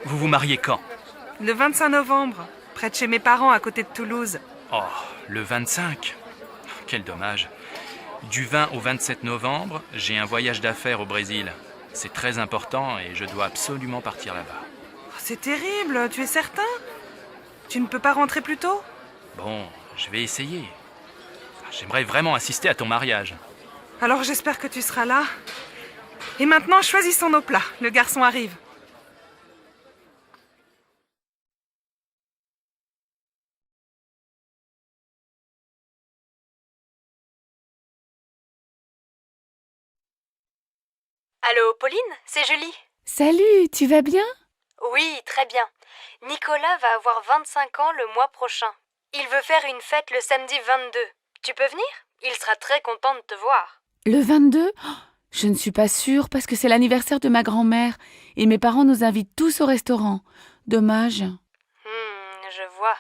Vous vous mariez quand? Le 25 novembre, près de chez mes parents, à côté de Toulouse. Oh, le 25. Quel dommage. Du 20 au 27 novembre, j'ai un voyage d'affaires au Brésil. C'est très important et je dois absolument partir là-bas. C'est terrible, tu es certain? Tu ne peux pas rentrer plus tôt? Bon, je vais essayer. J'aimerais vraiment assister à ton mariage. Alors j'espère que tu seras là. Et maintenant, choisissons nos plats. Le garçon arrive. Allô, Pauline, c'est Julie. Salut, tu vas bien? Oui, très bien. Nicolas va avoir 25 ans le mois prochain. Il veut faire une fête le samedi 22. Tu peux venir? Il sera très content de te voir. Le 22? Oh, je ne suis pas sûre parce que c'est l'anniversaire de ma grand-mère et mes parents nous invitent tous au restaurant. Dommage. Je vois.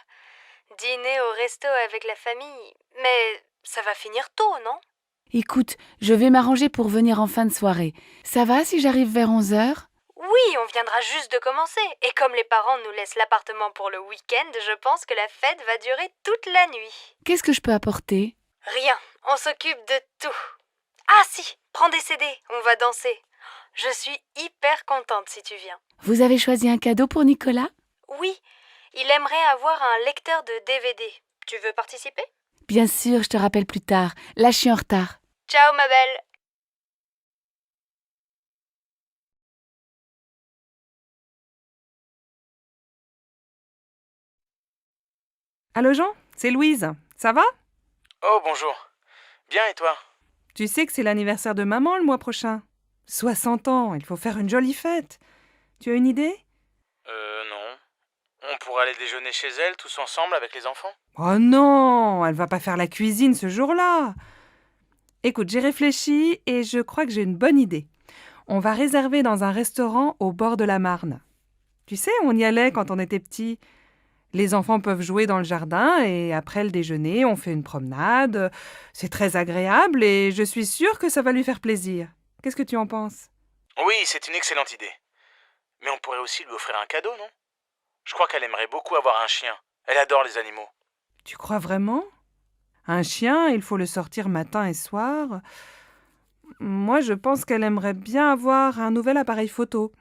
Dîner au resto avec la famille. Mais ça va finir tôt, non? Écoute, je vais m'arranger pour venir en fin de soirée. Ça va si j'arrive vers 11h? Oui, on viendra juste de commencer. Et comme les parents nous laissent l'appartement pour le week-end, je pense que la fête va durer toute la nuit. Qu'est-ce que je peux apporter? Rien, on s'occupe de tout. Ah si, prends des CD, on va danser. Je suis hyper contente si tu viens. Vous avez choisi un cadeau pour Nicolas? Oui, il aimerait avoir un lecteur de DVD. Tu veux participer? Bien sûr, je te rappelle plus tard. Là, je suis en retard. Ciao, ma belle. Allô Jean, c'est Louise. Ça va? Oh, bonjour. Bien, et toi? Tu sais que c'est l'anniversaire de maman le mois prochain. 60 ans, il faut faire une jolie fête. Tu as une idée? Non. On pourrait aller déjeuner chez elle, tous ensemble, avec les enfants? Oh non, elle va pas faire la cuisine ce jour-là. Écoute, j'ai réfléchi et je crois que j'ai une bonne idée. On va réserver dans un restaurant au bord de la Marne. Tu sais, on y allait quand on était petits. Les enfants peuvent jouer dans le jardin et après le déjeuner, on fait une promenade. C'est très agréable et je suis sûre que ça va lui faire plaisir. Qu'est-ce que tu en penses? Oui, c'est une excellente idée. Mais on pourrait aussi lui offrir un cadeau, non? Je crois qu'elle aimerait beaucoup avoir un chien. Elle adore les animaux. Tu crois vraiment? Un chien, il faut le sortir matin et soir. Moi, je pense qu'elle aimerait bien avoir un nouvel appareil photo.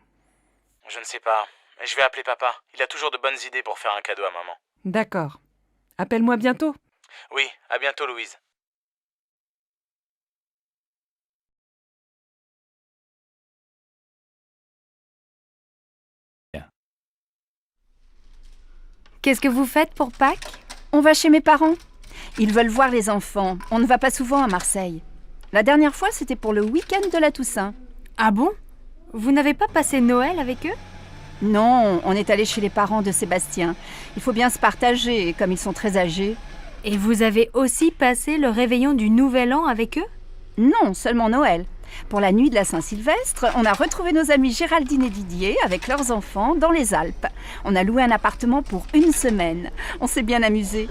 Je ne sais pas. Mais je vais appeler papa. Il a toujours de bonnes idées pour faire un cadeau à maman. D'accord. Appelle-moi bientôt. Oui, à bientôt, Louise. Qu'est-ce que vous faites pour Pâques? On va chez mes parents. Ils veulent voir les enfants. On ne va pas souvent à Marseille. La dernière fois, c'était pour le week-end de la Toussaint. Ah bon? Vous n'avez pas passé Noël avec eux? Non, on est allé chez les parents de Sébastien. Il faut bien se partager, comme ils sont très âgés. Et vous avez aussi passé le réveillon du Nouvel An avec eux? Non, seulement Noël. Pour la nuit de la Saint-Sylvestre, on a retrouvé nos amis Géraldine et Didier avec leurs enfants dans les Alpes. On a loué un appartement pour une semaine. On s'est bien amusé.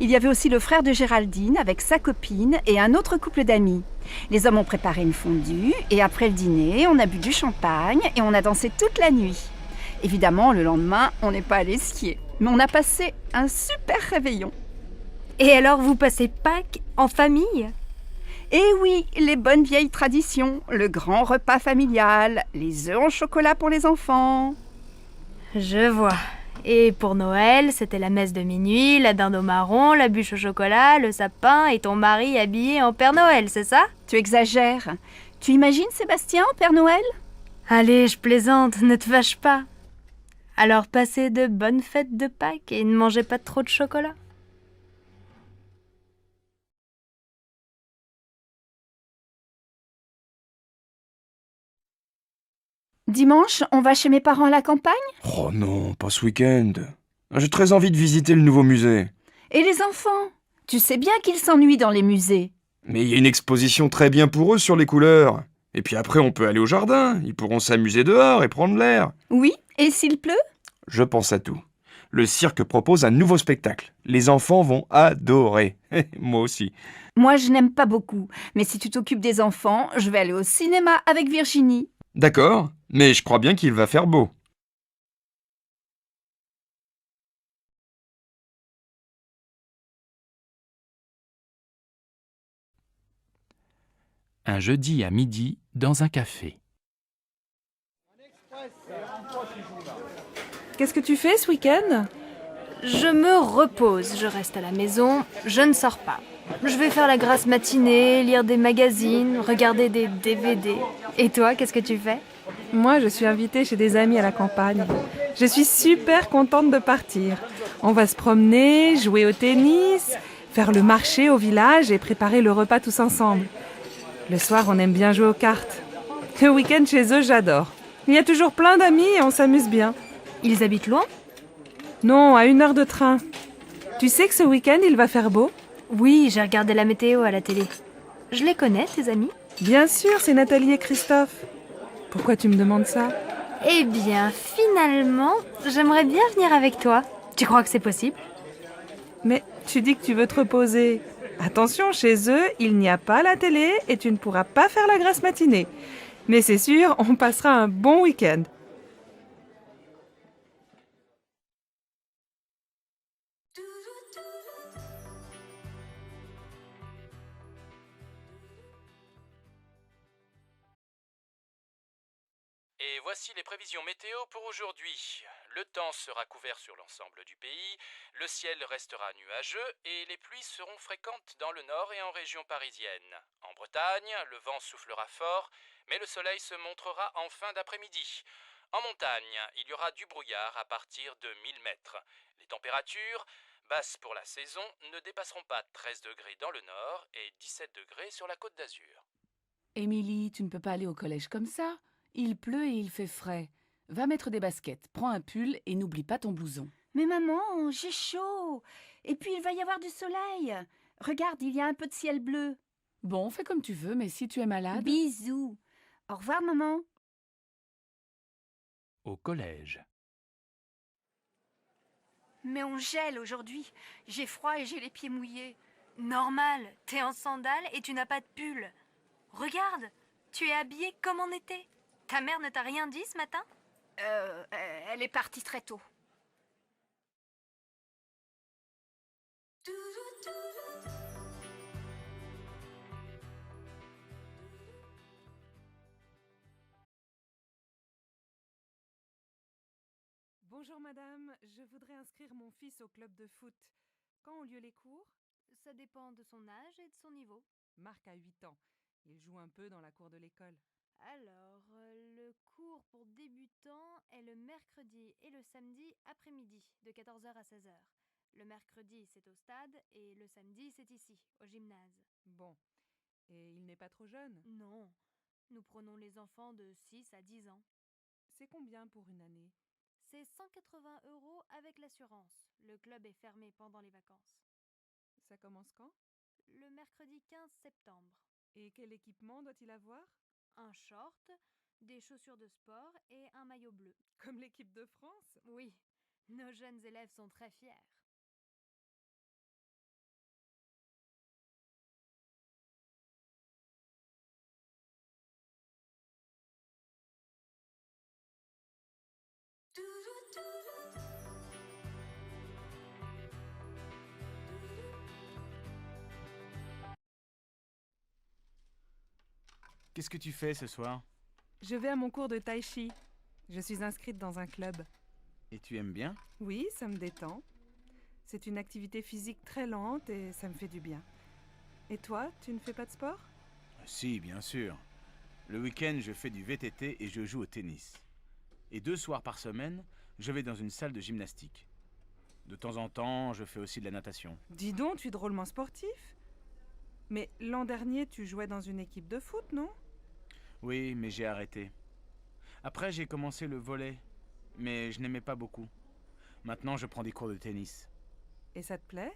Il y avait aussi le frère de Géraldine avec sa copine et un autre couple d'amis. Les hommes ont préparé une fondue et après le dîner, on a bu du champagne et on a dansé toute la nuit. Évidemment, le lendemain, on n'est pas allé skier. Mais on a passé un super réveillon. Et alors, vous passez Pâques en famille? Eh oui, les bonnes vieilles traditions, le grand repas familial, les œufs en chocolat pour les enfants. Je vois. Et pour Noël, c'était la messe de minuit, la dinde au marron, la bûche au chocolat, le sapin et ton mari habillé en Père Noël, c'est ça? Tu exagères. Tu imagines Sébastien en Père Noël? Allez, je plaisante, ne te fâche pas. Alors passez de bonnes fêtes de Pâques et ne mangez pas trop de chocolat. Dimanche, on va chez mes parents à la campagne? Oh non, pas ce week-end. J'ai très envie de visiter le nouveau musée. Et les enfants? Tu sais bien qu'ils s'ennuient dans les musées. Mais il y a une exposition très bien pour eux sur les couleurs. Et puis après, on peut aller au jardin. Ils pourront s'amuser dehors et prendre l'air. Oui, et s'il pleut? Je pense à tout. Le cirque propose un nouveau spectacle. Les enfants vont adorer. Moi aussi. Moi, je n'aime pas beaucoup. Mais si tu t'occupes des enfants, je vais aller au cinéma avec Virginie. D'accord, mais je crois bien qu'il va faire beau. Un jeudi à midi dans un café. Qu'est-ce que tu fais ce week-end? Je me repose, je reste à la maison, je ne sors pas. Je vais faire la grasse matinée, lire des magazines, regarder des DVD. Et toi, qu'est-ce que tu fais? Moi, je suis invitée chez des amis à la campagne. Je suis super contente de partir. On va se promener, jouer au tennis, faire le marché au village et préparer le repas tous ensemble. Le soir, on aime bien jouer aux cartes. Le week-end chez eux, j'adore. Il y a toujours plein d'amis et on s'amuse bien. Ils habitent loin? Non, à 1 heure de train. Tu sais que ce week-end, il va faire beau? Oui, j'ai regardé la météo à la télé. Je les connais, tes amis? Bien sûr, c'est Nathalie et Christophe. Pourquoi tu me demandes ça? Eh bien, finalement, j'aimerais bien venir avec toi. Tu crois que c'est possible? Mais tu dis que tu veux te reposer. Attention, chez eux, il n'y a pas la télé et tu ne pourras pas faire la grasse matinée. Mais c'est sûr, on passera un bon week-end. Et voici les prévisions météo pour aujourd'hui. Le temps sera couvert sur l'ensemble du pays, le ciel restera nuageux et les pluies seront fréquentes dans le nord et en région parisienne. En Bretagne, le vent soufflera fort, mais le soleil se montrera en fin d'après-midi. En montagne, il y aura du brouillard à partir de 1000 mètres. Les températures, basses pour la saison, ne dépasseront pas 13 degrés dans le nord et 17 degrés sur la Côte d'Azur. Émilie, tu ne peux pas aller au collège comme ça. Il pleut et il fait frais. Va mettre des baskets, prends un pull et n'oublie pas ton blouson. Mais maman, j'ai chaud. Et puis il va y avoir du soleil. Regarde, il y a un peu de ciel bleu. Bon, fais comme tu veux, mais si tu es malade... Bisous. Au revoir, maman. Au collège. Mais on gèle aujourd'hui. J'ai froid et j'ai les pieds mouillés. Normal, t'es en sandales et tu n'as pas de pull. Regarde, tu es habillée comme en été. Ta mère ne t'a rien dit ce matin ? Elle est partie très tôt. Bonjour madame, je voudrais inscrire mon fils au club de foot. Quand ont lieu les cours ? Ça dépend de son âge et de son niveau. Marc a 8 ans. Il joue un peu dans la cour de l'école. Alors, le cours pour débutants est le mercredi et le samedi après-midi, de 14h à 16h. Le mercredi, c'est au stade et le samedi, c'est ici, au gymnase. Bon. Et il n'est pas trop jeune ? Non. Nous prenons les enfants de 6 à 10 ans. C'est combien pour une année ? C'est 180 € avec l'assurance. Le club est fermé pendant les vacances. Ça commence quand ? Le mercredi 15 septembre. Et quel équipement doit-il avoir ? Un short, des chaussures de sport et un maillot bleu. Comme l'équipe de France ? Oui, nos jeunes élèves sont très fiers. Qu'est-ce que tu fais ce soir? Je vais à mon cours de tai chi. Je suis inscrite dans un club. Et tu aimes bien? Oui, ça me détend. C'est une activité physique très lente et ça me fait du bien. Et toi, tu ne fais pas de sport ? Si, bien sûr. Le week-end, je fais du VTT et je joue au tennis. Et 2 soirs par semaine, je vais dans une salle de gymnastique. De temps en temps, je fais aussi de la natation. Dis donc, tu es drôlement sportif. Mais l'an dernier, tu jouais dans une équipe de foot, non ? Oui, mais j'ai arrêté. Après, j'ai commencé le volley, mais je n'aimais pas beaucoup. Maintenant, je prends des cours de tennis. Et ça te plaît ?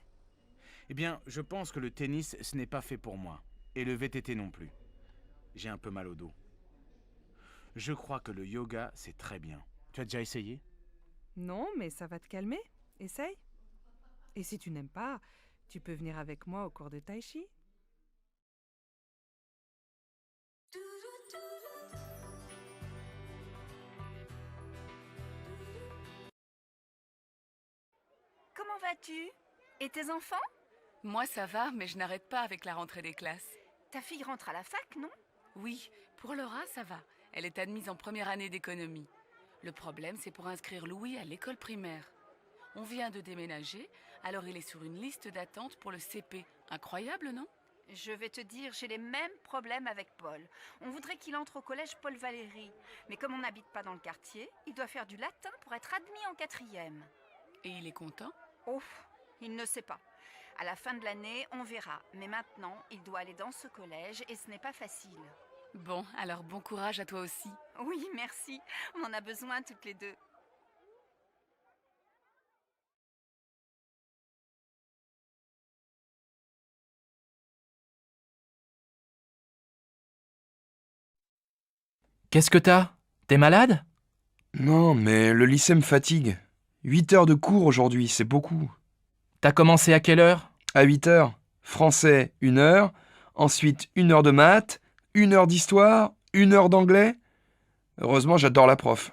Eh bien, je pense que le tennis, ce n'est pas fait pour moi. Et le VTT non plus. J'ai un peu mal au dos. Je crois que le yoga, c'est très bien. Tu as déjà essayé ? Non, mais ça va te calmer. Essaye. Et si tu n'aimes pas, tu peux venir avec moi au cours de tai chi. Comment vas-tu ? Et tes enfants ? Moi, ça va, mais je n'arrête pas avec la rentrée des classes. Ta fille rentre à la fac, non ? Oui, pour Laura, ça va. Elle est admise en première année d'économie. Le problème, c'est pour inscrire Louis à l'école primaire. On vient de déménager, alors il est sur une liste d'attente pour le CP. Incroyable, non ? Je vais te dire, j'ai les mêmes problèmes avec Paul. On voudrait qu'il entre au collège Paul Valéry. Mais comme on n'habite pas dans le quartier, il doit faire du latin pour être admis en 4e. Et il est content ? Oh, il ne sait pas. À la fin de l'année, on verra. Mais maintenant, il doit aller dans ce collège et ce n'est pas facile. Bon, alors bon courage à toi aussi. Oui, merci. On en a besoin toutes les deux. Qu'est-ce que t'as ? T'es malade ? Non, mais le lycée me fatigue. 8 heures de cours aujourd'hui, c'est beaucoup. T'as commencé à quelle heure ? À 8 heures. Français, 1 heure. Ensuite, 1 heure de maths, 1 heure d'histoire, 1 heure d'anglais. Heureusement, j'adore la prof.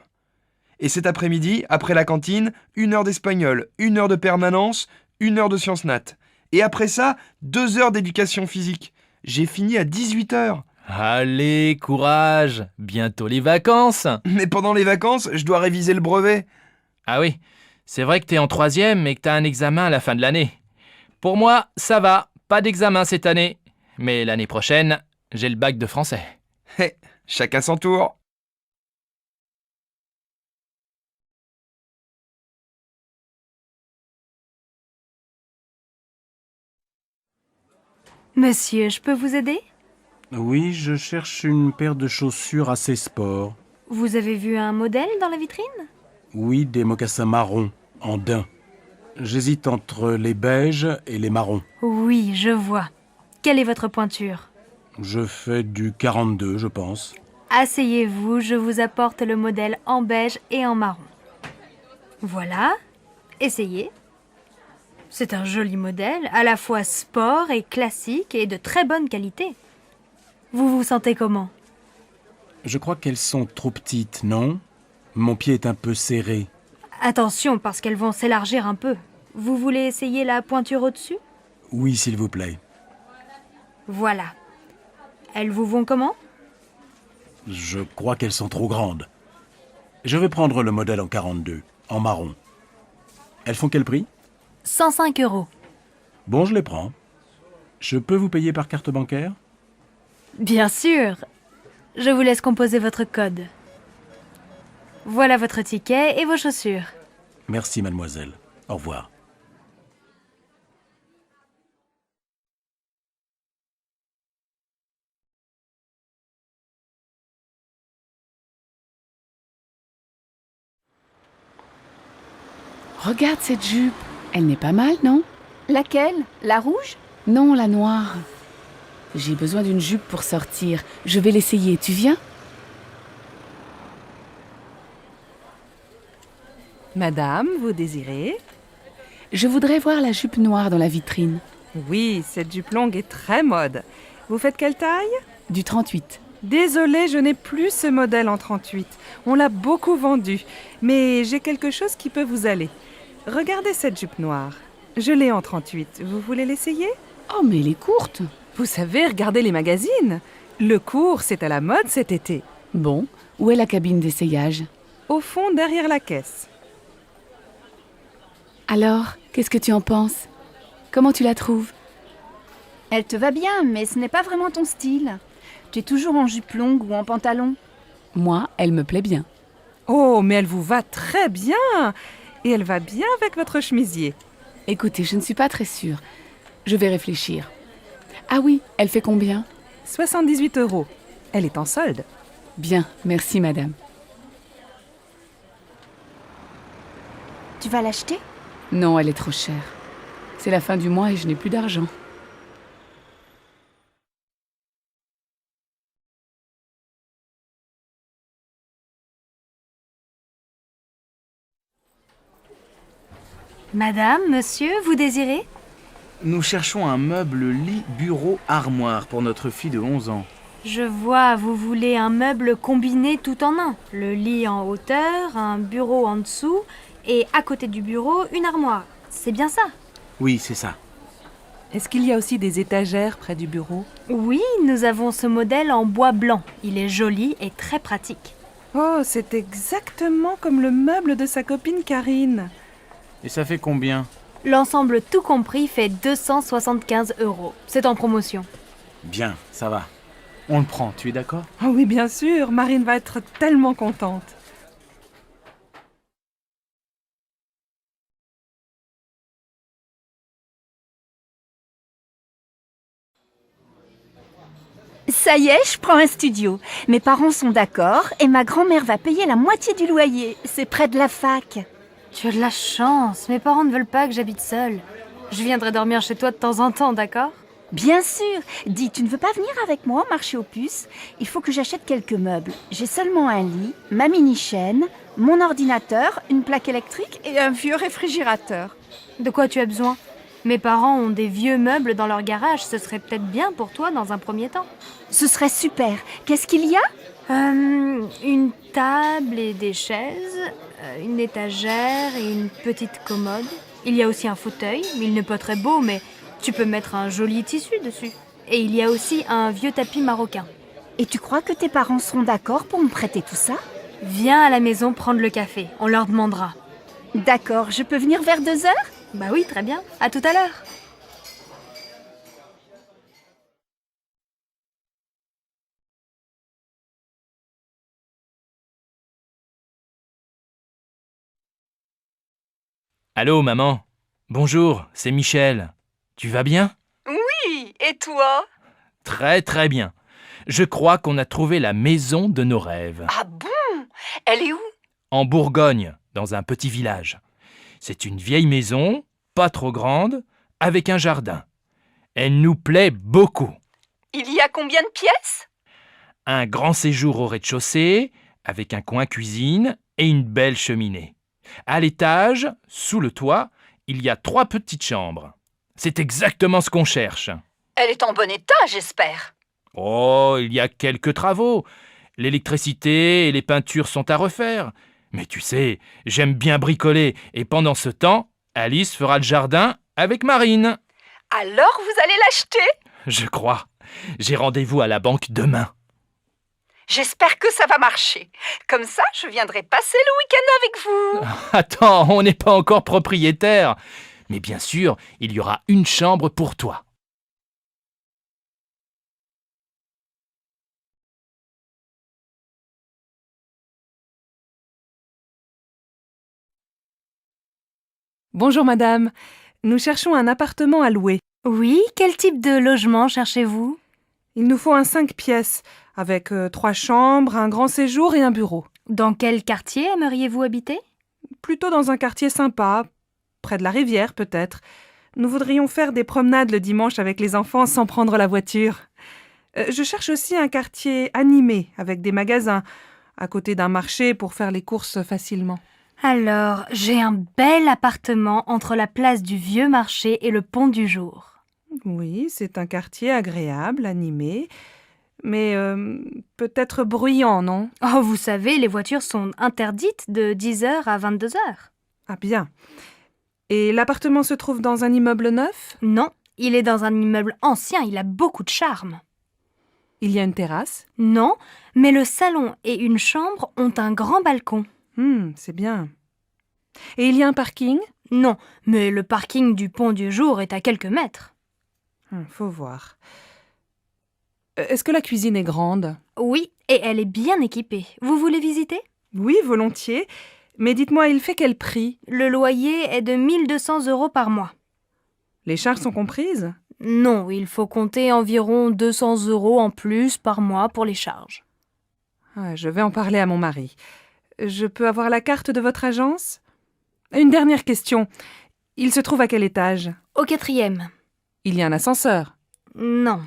Et cet après-midi, après la cantine, 1 heure d'espagnol, 1 heure de permanence, 1 heure de sciences nat. Et après ça, 2 heures d'éducation physique. J'ai fini à 18 heures. Allez, courage, bientôt les vacances. Mais pendant les vacances, je dois réviser le brevet. Ah oui, c'est vrai que t'es en 3e et que t'as un examen à la fin de l'année. Pour moi, ça va, pas d'examen cette année. Mais l'année prochaine, j'ai le bac de français. Chacun son tour. Monsieur, je peux vous aider? Oui, je cherche une paire de chaussures assez sport. Vous avez vu un modèle dans la vitrine? Oui, des mocassins marrons, en daim. J'hésite entre les beiges et les marrons. Oui, je vois. Quelle est votre pointure? Je fais du 42, je pense. Asseyez-vous, je vous apporte le modèle en beige et en marron. Voilà, essayez. C'est un joli modèle, à la fois sport et classique et de très bonne qualité. Vous vous sentez comment? Je crois qu'elles sont trop petites, non? Mon pied est un peu serré. Attention, parce qu'elles vont s'élargir un peu. Vous voulez essayer la pointure au-dessus? Oui, s'il vous plaît. Voilà. Elles vous vont comment? Je crois qu'elles sont trop grandes. Je vais prendre le modèle en 42, en marron. Elles font quel prix? 105 €. Bon, je les prends. Je peux vous payer par carte bancaire? Bien sûr. Je vous laisse composer votre code. Voilà votre ticket et vos chaussures. Merci, mademoiselle. Au revoir. Regarde cette jupe. Elle n'est pas mal, non? Laquelle? La rouge? Non, la noire. J'ai besoin d'une jupe pour sortir. Je vais l'essayer. Tu viens? Madame, vous désirez? Je voudrais voir la jupe noire dans la vitrine. Oui, cette jupe longue est très mode. Vous faites quelle taille? Du 38. Désolée, je n'ai plus ce modèle en 38. On l'a beaucoup vendu. Mais j'ai quelque chose qui peut vous aller. Regardez cette jupe noire. Je l'ai en 38. Vous voulez l'essayer? Oh, mais elle est courte. Vous savez, regardez les magazines. Le court, c'est à la mode cet été. Bon, où est la cabine d'essayage? Au fond, derrière la caisse. Alors, qu'est-ce que tu en penses? Comment tu la trouves? Elle te va bien, mais ce n'est pas vraiment ton style. Tu es toujours en jupe longue ou en pantalon. Moi, elle me plaît bien. Oh, mais elle vous va très bien. Et elle va bien avec votre chemisier. Écoutez, je ne suis pas très sûre. Je vais réfléchir. Ah oui, elle fait combien? 78 €. Elle est en solde. Bien, merci madame. Tu vas l'acheter? Non, elle est trop chère. C'est la fin du mois et je n'ai plus d'argent. Madame, monsieur, vous désirez? Nous cherchons un meuble lit, bureau, armoire pour notre fille de 11 ans. Je vois, vous voulez un meuble combiné tout en un. Le lit en hauteur, un bureau en dessous et à côté du bureau, une armoire. C'est bien ça? Oui, c'est ça. Est-ce qu'il y a aussi des étagères près du bureau? Oui, nous avons ce modèle en bois blanc. Il est joli et très pratique. Oh, c'est exactement comme le meuble de sa copine Karine. Et ça fait combien? L'ensemble tout compris fait 275 €. C'est en promotion. Bien, ça va. On le prend, tu es d'accord? Oh oui, bien sûr, Marine va être tellement contente. Ça y est, je prends un studio. Mes parents sont d'accord et ma grand-mère va payer la moitié du loyer. C'est près de la fac. Tu as de la chance. Mes parents ne veulent pas que j'habite seule. Je viendrai dormir chez toi de temps en temps, d'accord? Bien sûr. Dis, tu ne veux pas venir avec moi marcher aux puces? Il faut que j'achète quelques meubles. J'ai seulement un lit, ma mini-chaîne, mon ordinateur, une plaque électrique et un vieux réfrigérateur. De quoi tu as besoin? Mes parents ont des vieux meubles dans leur garage. Ce serait peut-être bien pour toi dans un premier temps. Ce serait super. Qu'est-ce qu'il y a? Une table et des chaises, une étagère et une petite commode. Il y a aussi un fauteuil, il n'est pas très beau, mais tu peux mettre un joli tissu dessus. Et il y a aussi un vieux tapis marocain. Et tu crois que tes parents seront d'accord pour me prêter tout ça? Viens à la maison prendre le café, on leur demandera. D'accord, je peux venir vers 2 heures? Bah oui, très bien. À tout à l'heure. Allô, maman. Bonjour, c'est Michel. Tu vas bien? Oui, et toi? Très très bien. Je crois qu'on a trouvé la maison de nos rêves. Ah bon? Elle est où? En Bourgogne, dans un petit village. C'est une vieille maison, pas trop grande, avec un jardin. Elle nous plaît beaucoup. Il y a combien de pièces? Un grand séjour au rez-de-chaussée, avec un coin cuisine et une belle cheminée. À l'étage, sous le toit, il y a 3 petites chambres. C'est exactement ce qu'on cherche. Elle est en bon état, j'espère. Oh, il y a quelques travaux. L'électricité et les peintures sont à refaire. Mais tu sais, j'aime bien bricoler et pendant ce temps, Alice fera le jardin avec Marine. Alors vous allez l'acheter? Je crois. J'ai rendez-vous à la banque demain. J'espère que ça va marcher. Comme ça, je viendrai passer le week-end avec vous. Attends, on n'est pas encore propriétaire. Mais bien sûr, il y aura une chambre pour toi. Bonjour madame, nous cherchons un appartement à louer. Oui, quel type de logement cherchez-vous? Il nous faut un 5 pièces, avec 3 chambres, un grand séjour et un bureau. Dans quel quartier aimeriez-vous habiter? Plutôt dans un quartier sympa, près de la rivière peut-être. Nous voudrions faire des promenades le dimanche avec les enfants sans prendre la voiture. Je cherche aussi un quartier animé, avec des magasins, à côté d'un marché pour faire les courses facilement. Alors, j'ai un bel appartement entre la place du Vieux Marché et le Pont du Jour. Oui, c'est un quartier agréable, animé, mais peut-être bruyant, non? Oh, vous savez, les voitures sont interdites de 10h à 22h. Ah bien. Et l'appartement se trouve dans un immeuble neuf? Non, il est dans un immeuble ancien, il a beaucoup de charme. Il y a une terrasse? Non, mais le salon et une chambre ont un grand balcon. C'est bien. Et il y a un parking? Non, mais le parking du Pont du Jour est à quelques mètres. Faut voir. Est-ce que la cuisine est grande? Oui, et elle est bien équipée. Vous voulez visiter? Oui, volontiers. Mais dites-moi, il fait quel prix? Le loyer est de 1 200 € par mois. Les charges sont comprises? Non, il faut compter environ 200 € en plus par mois pour les charges. Je vais en parler à mon mari. Je peux avoir la carte de votre agence? Une dernière question. Il se trouve à quel étage? Au 4e. Il y a un ascenseur? Non.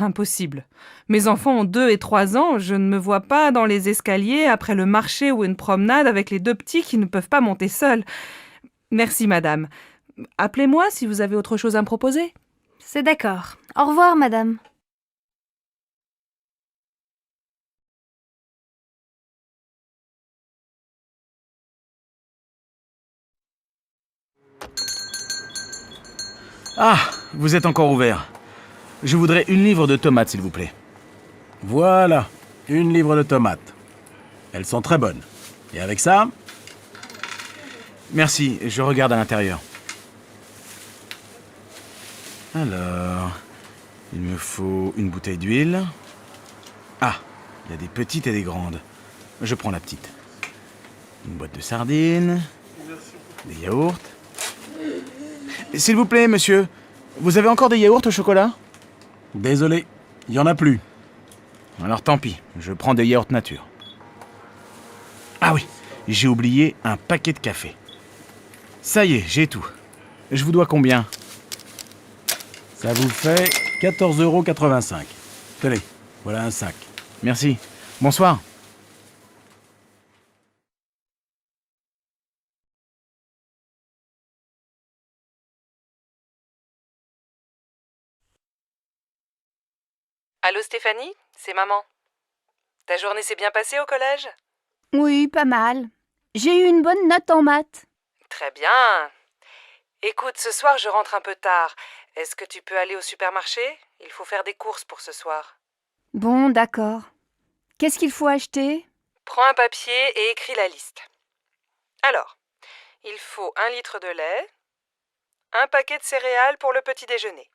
Impossible. Mes enfants ont 2 et 3 ans, je ne me vois pas dans les escaliers après le marché ou une promenade avec les 2 petits qui ne peuvent pas monter seuls. Merci madame. Appelez-moi si vous avez autre chose à me proposer. C'est d'accord. Au revoir madame. Ah, vous êtes encore ouvert. Je voudrais 1 livre de tomates, s'il vous plaît. Voilà, 1 livre de tomates. Elles sont très bonnes. Et avec ça... Merci, je regarde à l'intérieur. Alors, il me faut une bouteille d'huile. Ah, il y a des petites et des grandes. Je prends la petite. Une boîte de sardines. Des yaourts. S'il vous plaît, monsieur, vous avez encore des yaourts au chocolat? Désolé, il n'y en a plus. Alors tant pis, je prends des yaourts nature. Ah oui, j'ai oublié un paquet de café. Ça y est, j'ai tout. Je vous dois combien? Ça vous fait 14,85 €. Tenez, voilà un sac. Merci. Bonsoir. Allô Stéphanie, c'est maman. Ta journée s'est bien passée au collège? Oui, pas mal. J'ai eu une bonne note en maths. Très bien. Écoute, ce soir je rentre un peu tard. Est-ce que tu peux aller au supermarché? Il faut faire des courses pour ce soir. Bon, d'accord. Qu'est-ce qu'il faut acheter? Prends un papier et écris la liste. Alors, il faut 1 litre de lait, un paquet de céréales pour le petit déjeuner.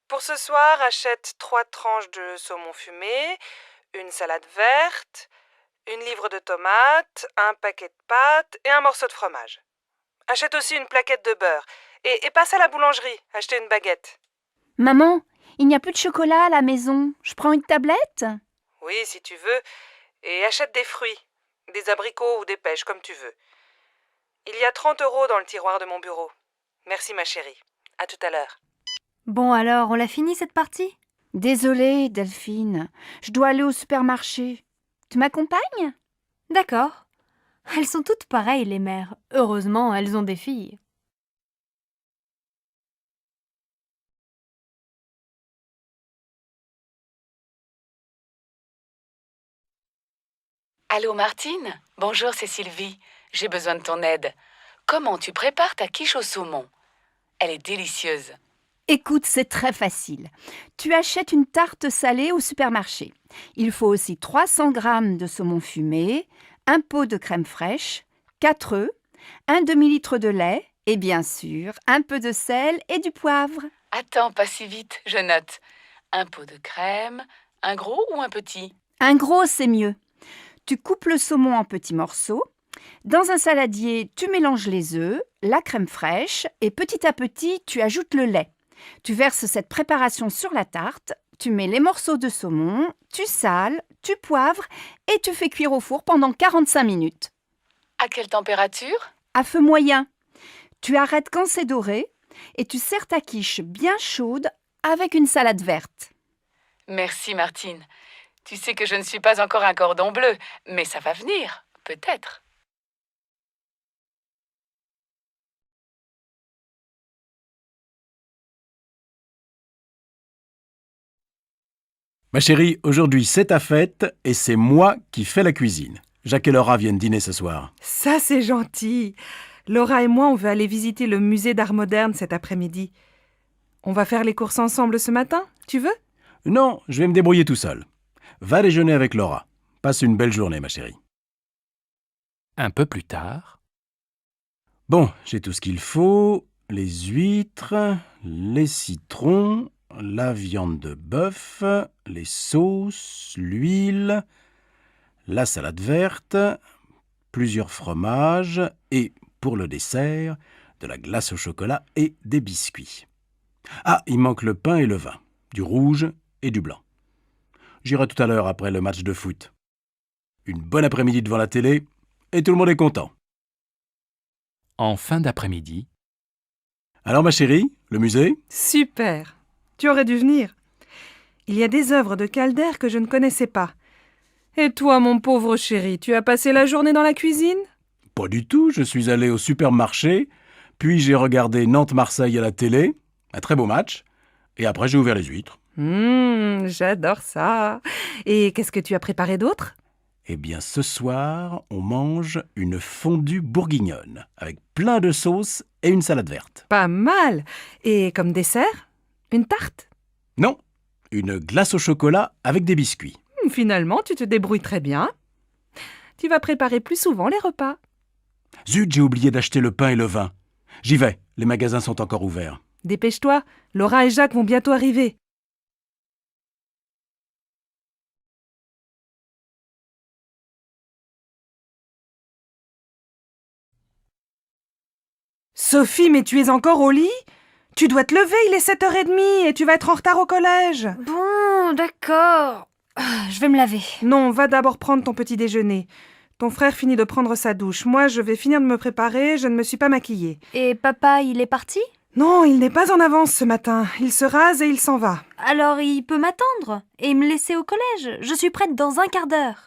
Pour ce soir, achète 3 tranches de saumon fumé, une salade verte, une livre de tomates, un paquet de pâtes et un morceau de fromage. Achète aussi une plaquette de beurre et passe à la boulangerie, acheter une baguette. Maman, il n'y a plus de chocolat à la maison. Je prends une tablette? Oui, si tu veux, et achète des fruits, des abricots ou des pêches, comme tu veux. Il y a 30 € dans le tiroir de mon bureau. Merci ma chérie. À tout à l'heure. Bon alors, on l'a fini cette partie? Désolée, Delphine. Je dois aller au supermarché. Tu m'accompagnes? D'accord. Elles sont toutes pareilles, les mères. Heureusement, elles ont des filles. Allô Martine? Bonjour, c'est Sylvie. J'ai besoin de ton aide. Comment tu prépares ta quiche au saumon? Elle est délicieuse. Écoute, c'est très facile. Tu achètes une tarte salée au supermarché. Il faut aussi 300 g de saumon fumé, un pot de crème fraîche, 4 œufs, un demi-litre de lait et bien sûr un peu de sel et du poivre. Attends, pas si vite, je note. Un pot de crème, un gros ou un petit? Un gros, c'est mieux. Tu coupes le saumon en petits morceaux. Dans un saladier, tu mélanges les œufs, la crème fraîche et petit à petit, tu ajoutes le lait. Tu verses cette préparation sur la tarte, tu mets les morceaux de saumon, tu sales, tu poivres et tu fais cuire au four pendant 45 minutes. À quelle température? À feu moyen. Tu arrêtes quand c'est doré et tu sers ta quiche bien chaude avec une salade verte. Merci Martine. Tu sais que je ne suis pas encore un cordon bleu, mais ça va venir, peut-être. Ma chérie, aujourd'hui c'est ta fête et c'est moi qui fais la cuisine. Jacques et Laura viennent dîner ce soir. Ça, c'est gentil. Laura et moi, on veut aller visiter le musée d'art moderne cet après-midi. On va faire les courses ensemble ce matin, tu veux? Non, je vais me débrouiller tout seul. Va déjeuner avec Laura. Passe une belle journée, ma chérie. Un peu plus tard. Bon, j'ai tout ce qu'il faut. Les huîtres, les citrons, la viande de bœuf, les sauces, l'huile, la salade verte, plusieurs fromages et, pour le dessert, de la glace au chocolat et des biscuits. Ah, il manque le pain et le vin, du rouge et du blanc. J'irai tout à l'heure après le match de foot. Une bonne après-midi devant la télé et tout le monde est content. En fin d'après-midi. Alors ma chérie, le musée? Super. Tu aurais dû venir. Il y a des œuvres de Calder que je ne connaissais pas. Et toi, mon pauvre chéri, tu as passé la journée dans la cuisine? Pas du tout, je suis allé au supermarché, puis j'ai regardé Nantes-Marseille à la télé, un très beau match, et après j'ai ouvert les huîtres. J'adore ça. Et qu'est-ce que tu as préparé d'autre? Eh bien, ce soir, on mange une fondue bourguignonne, avec plein de sauces et une salade verte. Pas mal. Et comme dessert? Une tarte? Non, une glace au chocolat avec des biscuits. Finalement, tu te débrouilles très bien. Tu vas préparer plus souvent les repas. Zut, j'ai oublié d'acheter le pain et le vin. J'y vais, les magasins sont encore ouverts. Dépêche-toi, Laura et Jacques vont bientôt arriver. Sophie, mais tu es encore au lit? Tu dois te lever, il est 7h30 et tu vas être en retard au collège. Bon, d'accord. Je vais me laver. Non, va d'abord prendre ton petit déjeuner. Ton frère finit de prendre sa douche. Moi, je vais finir de me préparer, je ne me suis pas maquillée. Et papa, il est parti? Non, il n'est pas en avance ce matin. Il se rase et il s'en va. Alors il peut m'attendre et me laisser au collège. Je suis prête dans un quart d'heure.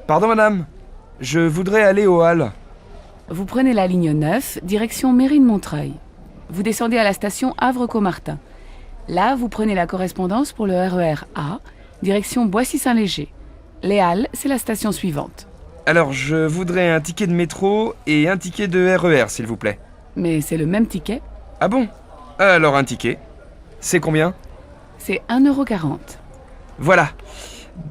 Pardon madame, je voudrais aller au hall. Vous prenez la ligne 9, direction mairie de Montreuil. Vous descendez à la station Havre-Caumartin. Là, vous prenez la correspondance pour le RER A, direction Boissy-Saint-Léger. Les Halles, c'est la station suivante. Alors, je voudrais un ticket de métro et un ticket de RER, s'il vous plaît. Mais c'est le même ticket. Ah bon? Alors un ticket. C'est combien? C'est 1,40 €. Voilà.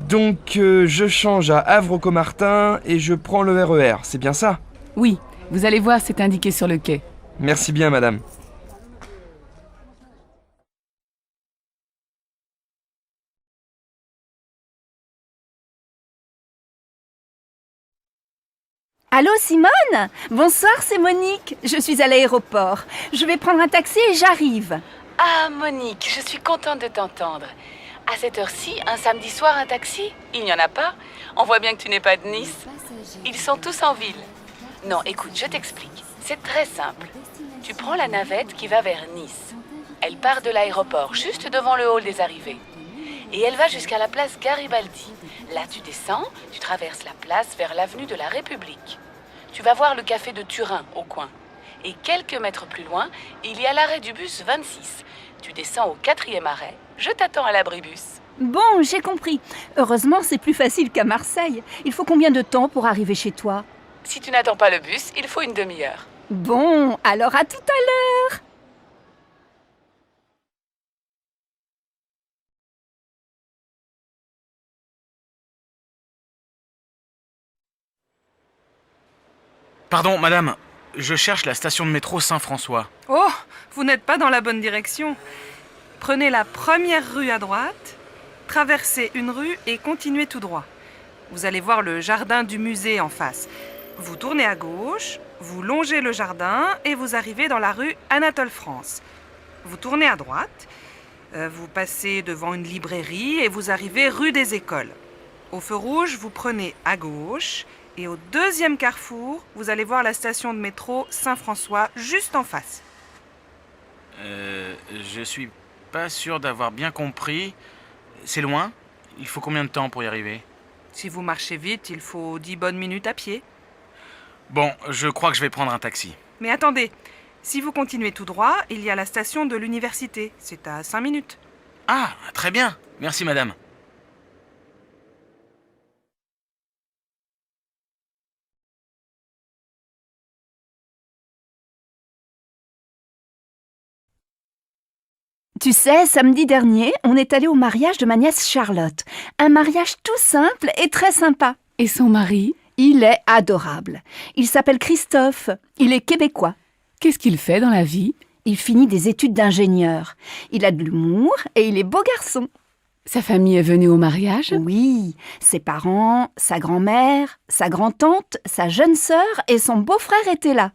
Donc, je change à Havre-Caumartin et je prends le RER, c'est bien ça? Oui, vous allez voir, c'est indiqué sur le quai. Merci bien, madame. Allô Simone? Bonsoir, c'est Monique. Je suis à l'aéroport. Je vais prendre un taxi et j'arrive. Ah, Monique, je suis contente de t'entendre. À cette heure-ci, un samedi soir, un taxi? Il n'y en a pas? On voit bien que tu n'es pas de Nice. Ils sont tous en ville. Non, écoute, je t'explique. C'est très simple. Tu prends la navette qui va vers Nice. Elle part de l'aéroport, juste devant le hall des arrivées. Et elle va jusqu'à la place Garibaldi. Là, tu descends, tu traverses la place vers l'avenue de la République. Tu vas voir le café de Turin, au coin. Et quelques mètres plus loin, il y a l'arrêt du bus 26. Tu descends au 4e arrêt. Je t'attends à l'abribus. Bon, j'ai compris. Heureusement, c'est plus facile qu'à Marseille. Il faut combien de temps pour arriver chez toi? Si tu n'attends pas le bus, il faut une demi-heure. Bon, alors à tout à l'heure. Pardon, madame. Je cherche la station de métro Saint-François. Oh, vous n'êtes pas dans la bonne direction. Prenez la première rue à droite, traversez une rue et continuez tout droit. Vous allez voir le jardin du musée en face. Vous tournez à gauche, vous longez le jardin et vous arrivez dans la rue Anatole France. Vous tournez à droite, vous passez devant une librairie et vous arrivez rue des Écoles. Au feu rouge, vous prenez à gauche et au deuxième carrefour, vous allez voir la station de métro Saint-François juste en face. Je suis pas sûr d'avoir bien compris. C'est loin? Il faut combien de temps pour y arriver? Si vous marchez vite, il faut 10 bonnes minutes à pied. Bon, je crois que je vais prendre un taxi. Mais attendez, si vous continuez tout droit, il y a la station de l'université. C'est à 5 minutes. Ah, très bien. Merci, madame. Tu sais, samedi dernier, on est allé au mariage de ma nièce Charlotte. Un mariage tout simple et très sympa. Et son mari? Il est adorable. Il s'appelle Christophe. Il est québécois. Qu'est-ce qu'il fait dans la vie? Il finit des études d'ingénieur. Il a de l'humour et il est beau garçon. Sa famille est venue au mariage? Oui, ses parents, sa grand-mère, sa grand-tante, sa jeune sœur et son beau-frère étaient là.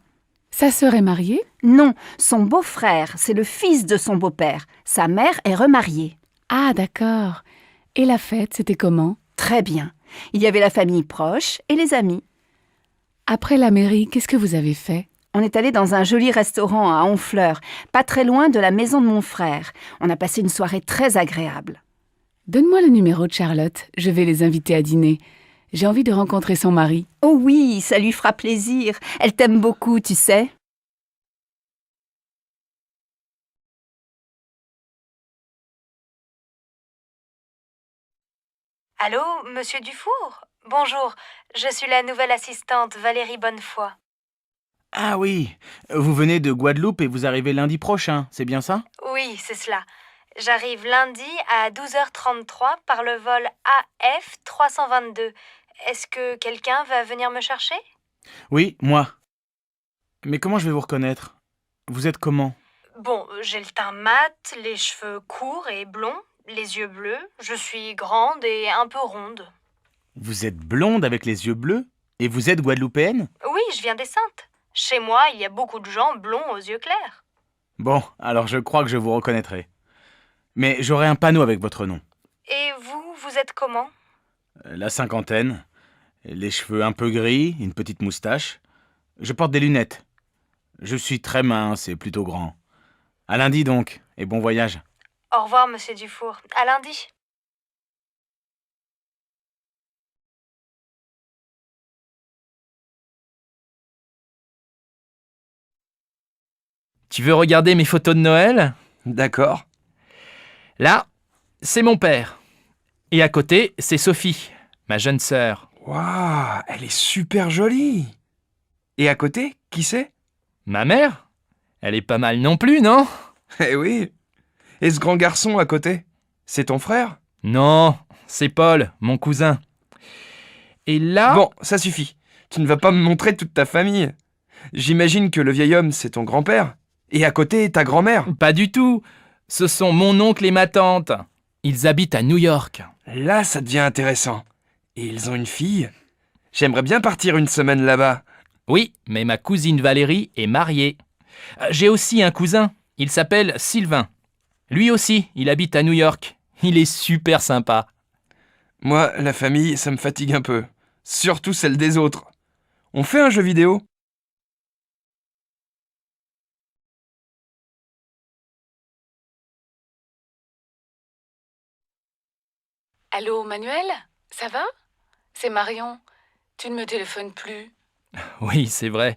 Sa sœur est mariée? Non, son beau-frère, c'est le fils de son beau-père. Sa mère est remariée. Ah, d'accord. Et la fête, c'était comment? Très bien. Il y avait la famille proche et les amis. Après la mairie, qu'est-ce que vous avez fait? On est allé dans un joli restaurant à Honfleur, pas très loin de la maison de mon frère. On a passé une soirée très agréable. Donne-moi le numéro de Charlotte, je vais les inviter à dîner. J'ai envie de rencontrer son mari. Oh oui, ça lui fera plaisir. Elle t'aime beaucoup, tu sais. Allô, monsieur Dufour? Bonjour, je suis la nouvelle assistante Valérie Bonnefoy. Ah oui, vous venez de Guadeloupe et vous arrivez lundi prochain, c'est bien ça? Oui, c'est cela. J'arrive lundi à 12h33 par le vol AF 322. Est-ce que quelqu'un va venir me chercher? Oui, moi. Mais comment je vais vous reconnaître? Vous êtes comment? Bon, j'ai le teint mat, les cheveux courts et blonds, les yeux bleus. Je suis grande et un peu ronde. Vous êtes blonde avec les yeux bleus? Et vous êtes guadeloupéenne? Oui, je viens des Saintes. Chez moi, il y a beaucoup de gens blonds aux yeux clairs. Bon, alors je crois que je vous reconnaîtrai. Mais j'aurai un panneau avec votre nom. Et vous, vous êtes comment? La cinquantaine, les cheveux un peu gris, une petite moustache. Je porte des lunettes. Je suis très mince et plutôt grand. À lundi donc, et bon voyage. Au revoir, monsieur Dufour. À lundi. Tu veux regarder mes photos de Noël? D'accord. Là, c'est mon père. Et à côté, c'est Sophie, ma jeune sœur. Waouh, elle est super jolie. Et à côté, qui c'est? Ma mère? Elle est pas mal non plus, non? Eh oui. Et ce grand garçon à côté, c'est ton frère? Non, c'est Paul, mon cousin. Et là... Bon, ça suffit. Tu ne vas pas me montrer toute ta famille. J'imagine que le vieil homme, c'est ton grand-père. Et à côté, ta grand-mère. Pas du tout. Ce sont mon oncle et ma tante. Ils habitent à New York. Là, ça devient intéressant. Et ils ont une fille. J'aimerais bien partir une semaine là-bas. Oui, mais ma cousine Valérie est mariée. J'ai aussi un cousin. Il s'appelle Sylvain. Lui aussi, il habite à New York. Il est super sympa. Moi, la famille, ça me fatigue un peu. Surtout celle des autres. On fait un jeu vidéo? Allô, Manuel? Ça va? C'est Marion. Tu ne me téléphones plus. Oui, c'est vrai.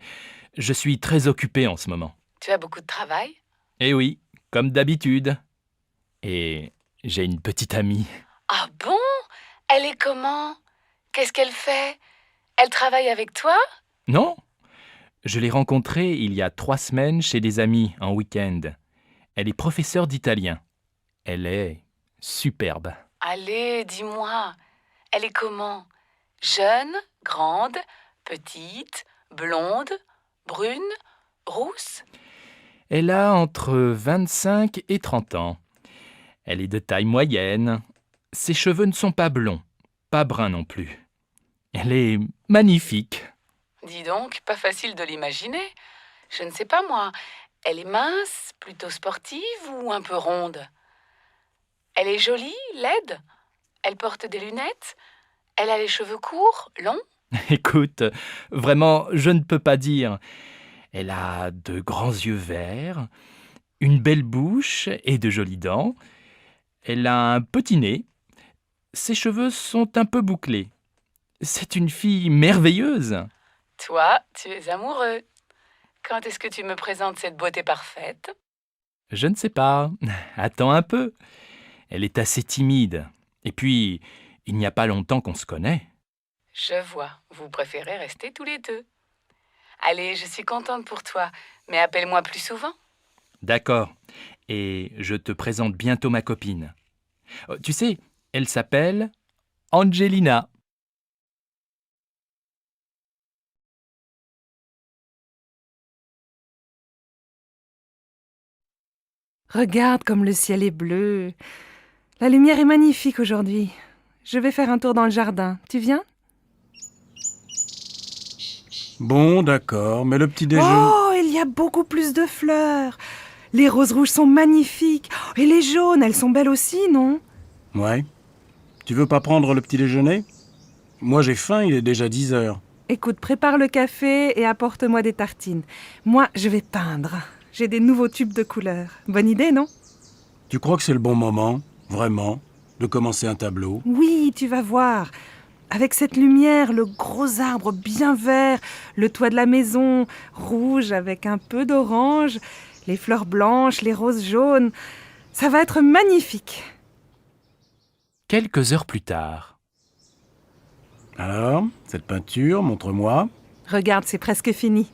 Je suis très occupé en ce moment. Tu as beaucoup de travail? Eh oui, comme d'habitude. Et j'ai une petite amie. Ah bon? Elle est comment? Qu'est-ce qu'elle fait? Elle travaille avec toi? Non? Je l'ai rencontrée il y a 3 semaines chez des amis en week-end. Elle est professeure d'italien. Elle est superbe. Allez, dis-moi. Elle est comment? Jeune, grande, petite, blonde, brune, rousse? Elle a entre 25 et 30 ans. Elle est de taille moyenne. Ses cheveux ne sont pas blonds, pas bruns non plus. Elle est magnifique. Dis donc, pas facile de l'imaginer. Je ne sais pas moi. Elle est mince, plutôt sportive ou un peu ronde? Elle est jolie, laide? Elle porte des lunettes? Elle a les cheveux courts, longs? Écoute, vraiment, je ne peux pas dire. Elle a de grands yeux verts, une belle bouche et de jolies dents. Elle a un petit nez. Ses cheveux sont un peu bouclés. C'est une fille merveilleuse. Toi, tu es amoureux. Quand est-ce que tu me présentes cette beauté parfaite? Je ne sais pas. Attends un peu. Elle est assez timide. Et puis, il n'y a pas longtemps qu'on se connaît. Je vois, vous préférez rester tous les deux. Allez, je suis contente pour toi, mais appelle-moi plus souvent. D'accord. Et je te présente bientôt ma copine. Tu sais, elle s'appelle Angelina. Regarde comme le ciel est bleu. La lumière est magnifique aujourd'hui. Je vais faire un tour dans le jardin. Tu viens? Bon, d'accord, mais le petit déjeuner... Oh, il y a beaucoup plus de fleurs. Les roses rouges sont magnifiques. Et les jaunes, elles sont belles aussi, non? Ouais. Tu veux pas prendre le petit déjeuner? Moi j'ai faim, il est déjà 10 heures. Écoute, prépare le café et apporte-moi des tartines. Moi, je vais peindre. J'ai des nouveaux tubes de couleurs. Bonne idée, non? Tu crois que c'est le bon moment, vraiment, de commencer un tableau? Oui, tu vas voir. Avec cette lumière, le gros arbre bien vert, le toit de la maison rouge avec un peu d'orange, les fleurs blanches, les roses jaunes. Ça va être magnifique. Quelques heures plus tard. Alors, cette peinture, montre-moi. Regarde, c'est presque fini.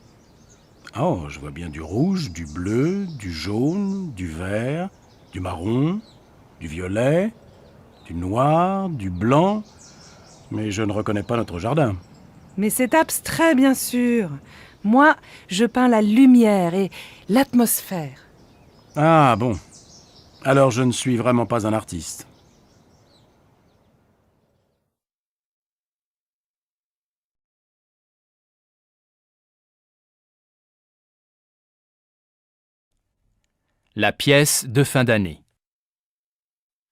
Oh, je vois bien du rouge, du bleu, du jaune, du vert, du marron, du violet, du noir, du blanc. Mais je ne reconnais pas notre jardin. Mais c'est abstrait, bien sûr. Moi, je peins la lumière et l'atmosphère. Ah bon. Alors je ne suis vraiment pas un artiste. La pièce de fin d'année.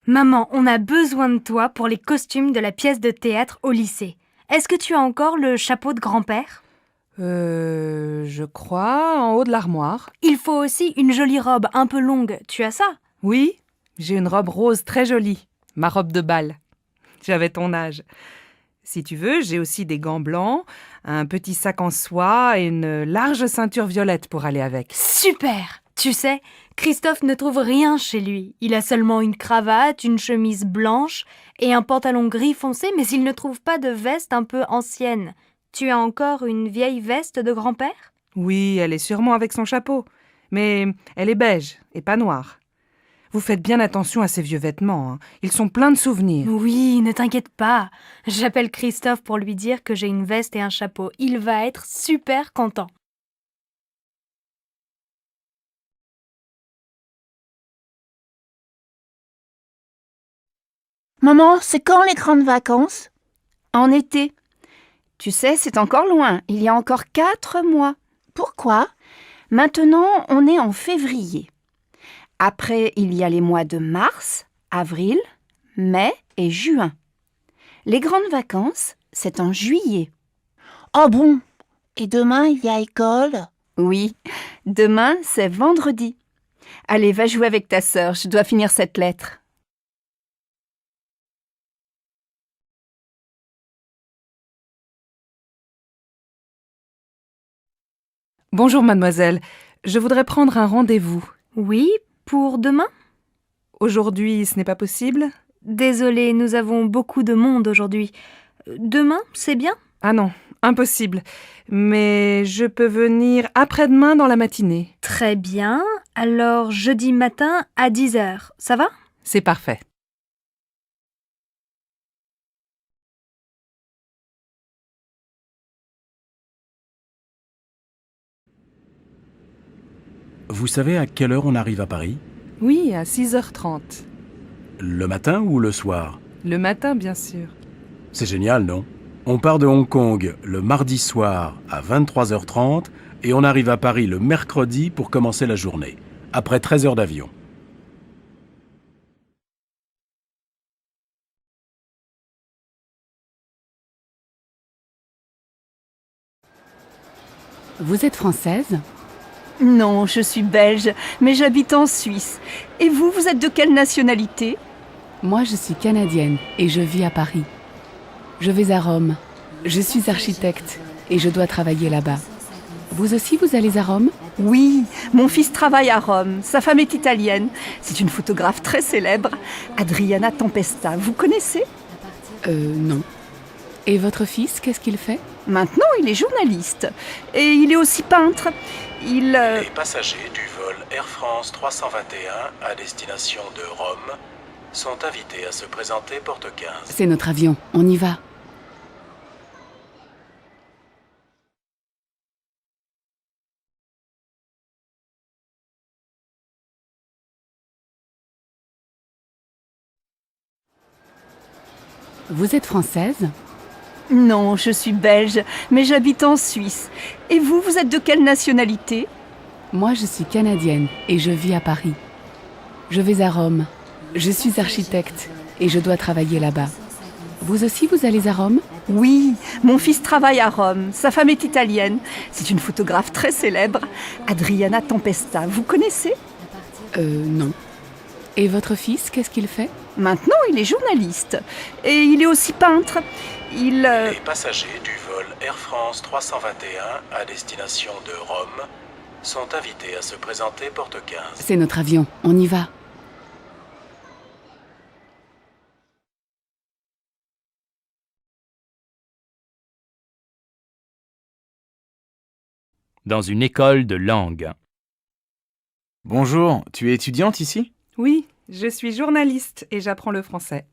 Maman, on a besoin de toi pour les costumes de la pièce de théâtre au lycée. Est-ce que tu as encore le chapeau de grand-père? Je crois, en haut de l'armoire. Il faut aussi une jolie robe un peu longue. Tu as ça? Oui, j'ai une robe rose très jolie. Ma robe de bal. J'avais ton âge. Si tu veux, j'ai aussi des gants blancs, un petit sac en soie et une large ceinture violette pour aller avec. Super! Tu sais, Christophe ne trouve rien chez lui. Il a seulement une cravate, une chemise blanche et un pantalon gris foncé, mais il ne trouve pas de veste un peu ancienne. Tu as encore une vieille veste de grand-père ? Oui, elle est sûrement avec son chapeau. Mais elle est beige et pas noire. Vous faites bien attention à ces vieux vêtements, hein. Ils sont pleins de souvenirs. Oui, ne t'inquiète pas. J'appelle Christophe pour lui dire que j'ai une veste et un chapeau. Il va être super content. Maman, c'est quand les grandes vacances ? En été. Tu sais, c'est encore loin. Il y a encore 4 mois. Pourquoi ? Maintenant, on est en février. Après, il y a les mois de mars, avril, mai et juin. Les grandes vacances, c'est en juillet. Oh bon ? Et demain, il y a école ? Oui, demain, c'est vendredi. Allez, va jouer avec ta sœur, je dois finir cette lettre. Bonjour mademoiselle, je voudrais prendre un rendez-vous. Oui, pour demain ? Aujourd'hui, ce n'est pas possible ? Désolée, nous avons beaucoup de monde aujourd'hui. Demain, c'est bien ? Ah non, impossible. Mais je peux venir après-demain dans la matinée. Très bien. Alors, jeudi matin à 10h, ça va ? C'est parfait. Vous savez à quelle heure on arrive à Paris? Oui, à 6h30. Le matin ou le soir? Le matin, bien sûr. C'est génial, non? On part de Hong Kong le mardi soir à 23h30 et on arrive à Paris le mercredi pour commencer la journée, après 13 heures d'avion. Vous êtes française? Non, je suis belge, mais j'habite en Suisse. Et vous, vous êtes de quelle nationalité? Moi, je suis canadienne et je vis à Paris. Je vais à Rome. Je suis architecte et je dois travailler là-bas. Vous aussi, vous allez à Rome? Oui, mon fils travaille à Rome. Sa femme est italienne. C'est une photographe très célèbre, Adriana Tempesta. Vous connaissez? Non. Et votre fils, qu'est-ce qu'il fait? Maintenant, il est journaliste. Et il est aussi peintre. Les passagers du vol Air France 321 à destination de Rome sont invités à se présenter porte 15. C'est notre avion, on y va. Vous êtes française? Non, je suis belge, mais j'habite en Suisse. Et vous, vous êtes de quelle nationalité? Moi, je suis canadienne et je vis à Paris. Je vais à Rome. Je suis architecte et je dois travailler là-bas. Vous aussi, vous allez à Rome? Oui, mon fils travaille à Rome. Sa femme est italienne. C'est une photographe très célèbre, Adriana Tempesta. Vous connaissez? Non. Et votre fils, qu'est-ce qu'il fait? Maintenant, il est journaliste. Et il est aussi peintre. Les passagers du vol Air France 321 à destination de Rome sont invités à se présenter porte 15. C'est notre avion, on y va. Dans une école de langue. Bonjour, tu es étudiante ici? Oui, je suis journaliste et j'apprends le français.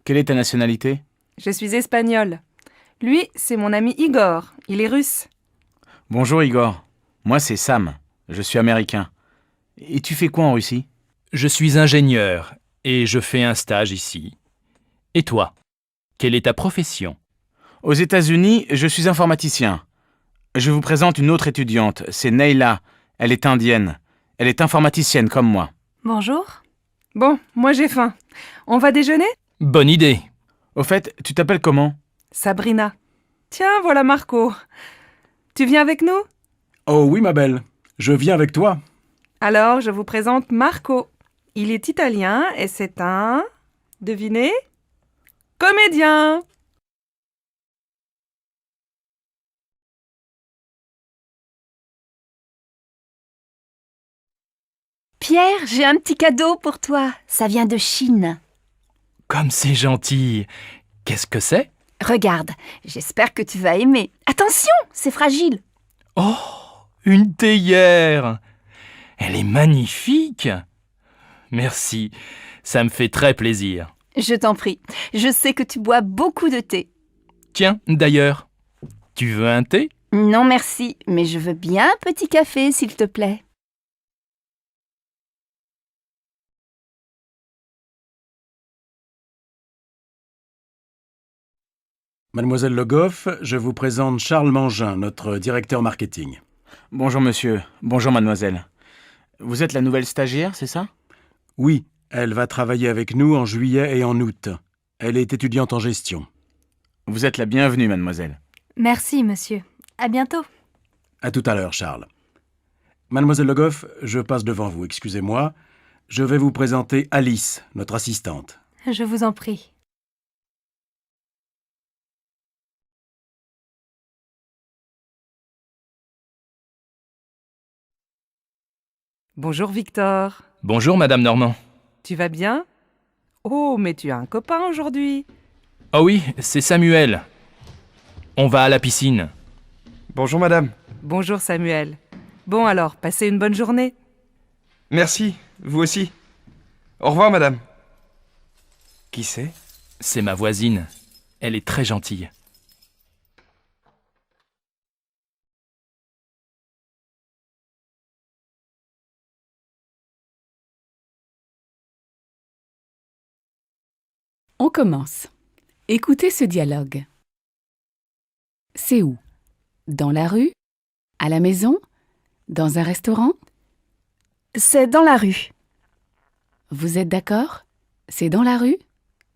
Quelle est ta nationalité? Je suis espagnole. Lui, c'est mon ami Igor. Il est russe. Bonjour Igor. Moi c'est Sam. Je suis américain. Et tu fais quoi en Russie? Je suis ingénieur et je fais un stage ici. Et toi? Quelle est ta profession? Aux États-Unis, je suis informaticien. Je vous présente une autre étudiante, c'est Neila. Elle est indienne. Elle est informaticienne comme moi. Bonjour. Bon, moi j'ai faim. On va déjeuner? Bonne idée. Au fait, tu t'appelles comment? Sabrina. Tiens, voilà Marco. Tu viens avec nous? Oh oui, ma belle. Je viens avec toi. Alors, je vous présente Marco. Il est italien et c'est un... Devinez? Comédien. Pierre, j'ai un petit cadeau pour toi. Ça vient de Chine. Comme c'est gentil. Qu'est-ce que c'est? Regarde, j'espère que tu vas aimer. Attention, c'est fragile. Oh, une théière. Elle est magnifique. Merci, ça me fait très plaisir. Je t'en prie, je sais que tu bois beaucoup de thé. Tiens, d'ailleurs, tu veux un thé? Non merci, mais je veux bien un petit café, s'il te plaît. Mademoiselle Le Goff, je vous présente Charles Mangin, notre directeur marketing. Bonjour monsieur, bonjour mademoiselle. Vous êtes la nouvelle stagiaire, c'est ça? Oui, elle va travailler avec nous en juillet et en août. Elle est étudiante en gestion. Vous êtes la bienvenue, mademoiselle. Merci, monsieur. À bientôt. À tout à l'heure, Charles. Mademoiselle Le Goff, je passe devant vous, excusez-moi. Je vais vous présenter Alice, notre assistante. Je vous en prie. Bonjour Victor. Bonjour Madame Normand. Tu vas bien? Oh, mais tu as un copain aujourd'hui. Oh oui, c'est Samuel. On va à la piscine. Bonjour madame. Bonjour Samuel. Bon alors, passez une bonne journée. Merci, vous aussi. Au revoir madame. Qui c'est? C'est ma voisine. Elle est très gentille. On commence. Écoutez ce dialogue. C'est où? Dans la rue? À la maison? Dans un restaurant? C'est dans la rue. Vous êtes d'accord? C'est dans la rue?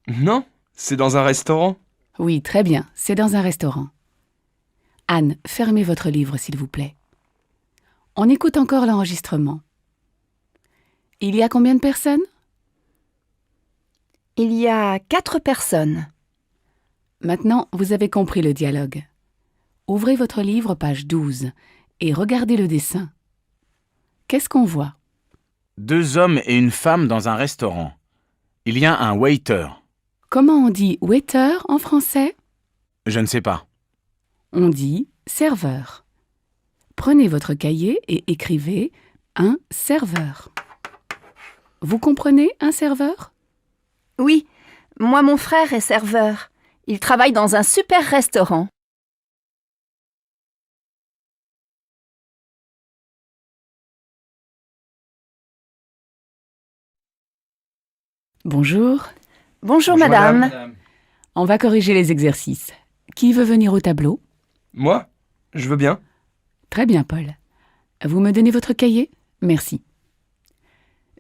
Non, c'est dans un restaurant. Oui, très bien, c'est dans un restaurant. Anne, fermez votre livre, s'il vous plaît. On écoute encore l'enregistrement. Il y a combien de personnes? Il y a 4 personnes. Maintenant, vous avez compris le dialogue. Ouvrez votre livre, page 12, et regardez le dessin. Qu'est-ce qu'on voit? 2 hommes et une femme dans un restaurant. Il y a un waiter. Comment on dit waiter en français? Je ne sais pas. On dit serveur. Prenez votre cahier et écrivez un serveur. Vous comprenez un serveur? Oui, moi mon frère est serveur. Il travaille dans un super restaurant. Bonjour. Bonjour madame. On va corriger les exercices. Qui veut venir au tableau? Moi? Je veux bien. Très bien, Paul. Vous me donnez votre cahier? Merci.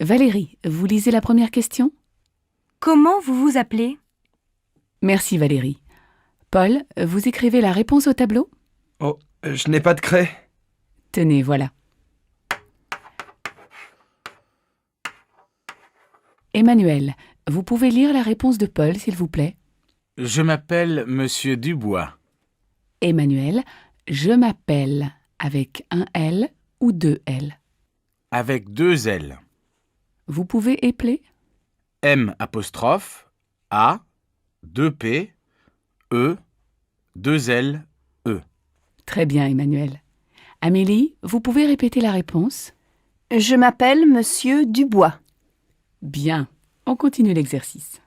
Valérie, vous lisez la première question? Comment vous vous appelez? Merci Valérie. Paul, vous écrivez la réponse au tableau? Oh, je n'ai pas de craie. Tenez, voilà. Emmanuel, vous pouvez lire la réponse de Paul, s'il vous plaît? Je m'appelle Monsieur Dubois. Emmanuel, je m'appelle avec un L ou 2 L? Avec 2 L. Vous pouvez épeler? M apostrophe A 2 P E 2 L E. Très bien, Emmanuel. Amélie, vous pouvez répéter la réponse? Je m'appelle Monsieur Dubois. Bien, on continue l'exercice.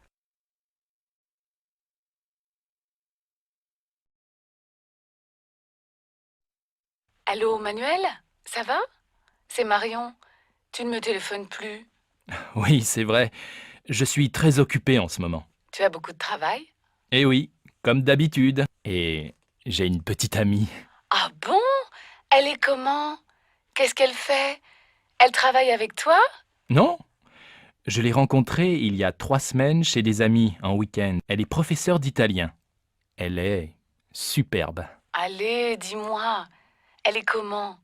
Allô, Manuel? Ça va? C'est Marion. Tu ne me téléphones plus. Oui, c'est vrai. Je suis très occupé en ce moment. Tu as beaucoup de travail? Eh oui, comme d'habitude. Et j'ai une petite amie. Ah bon? Elle est comment? Qu'est-ce qu'elle fait? Elle travaille avec toi? Non? Je l'ai rencontrée il y a 3 semaines chez des amis en week-end. Elle est professeure d'italien. Elle est superbe. Allez, dis-moi. Elle est comment?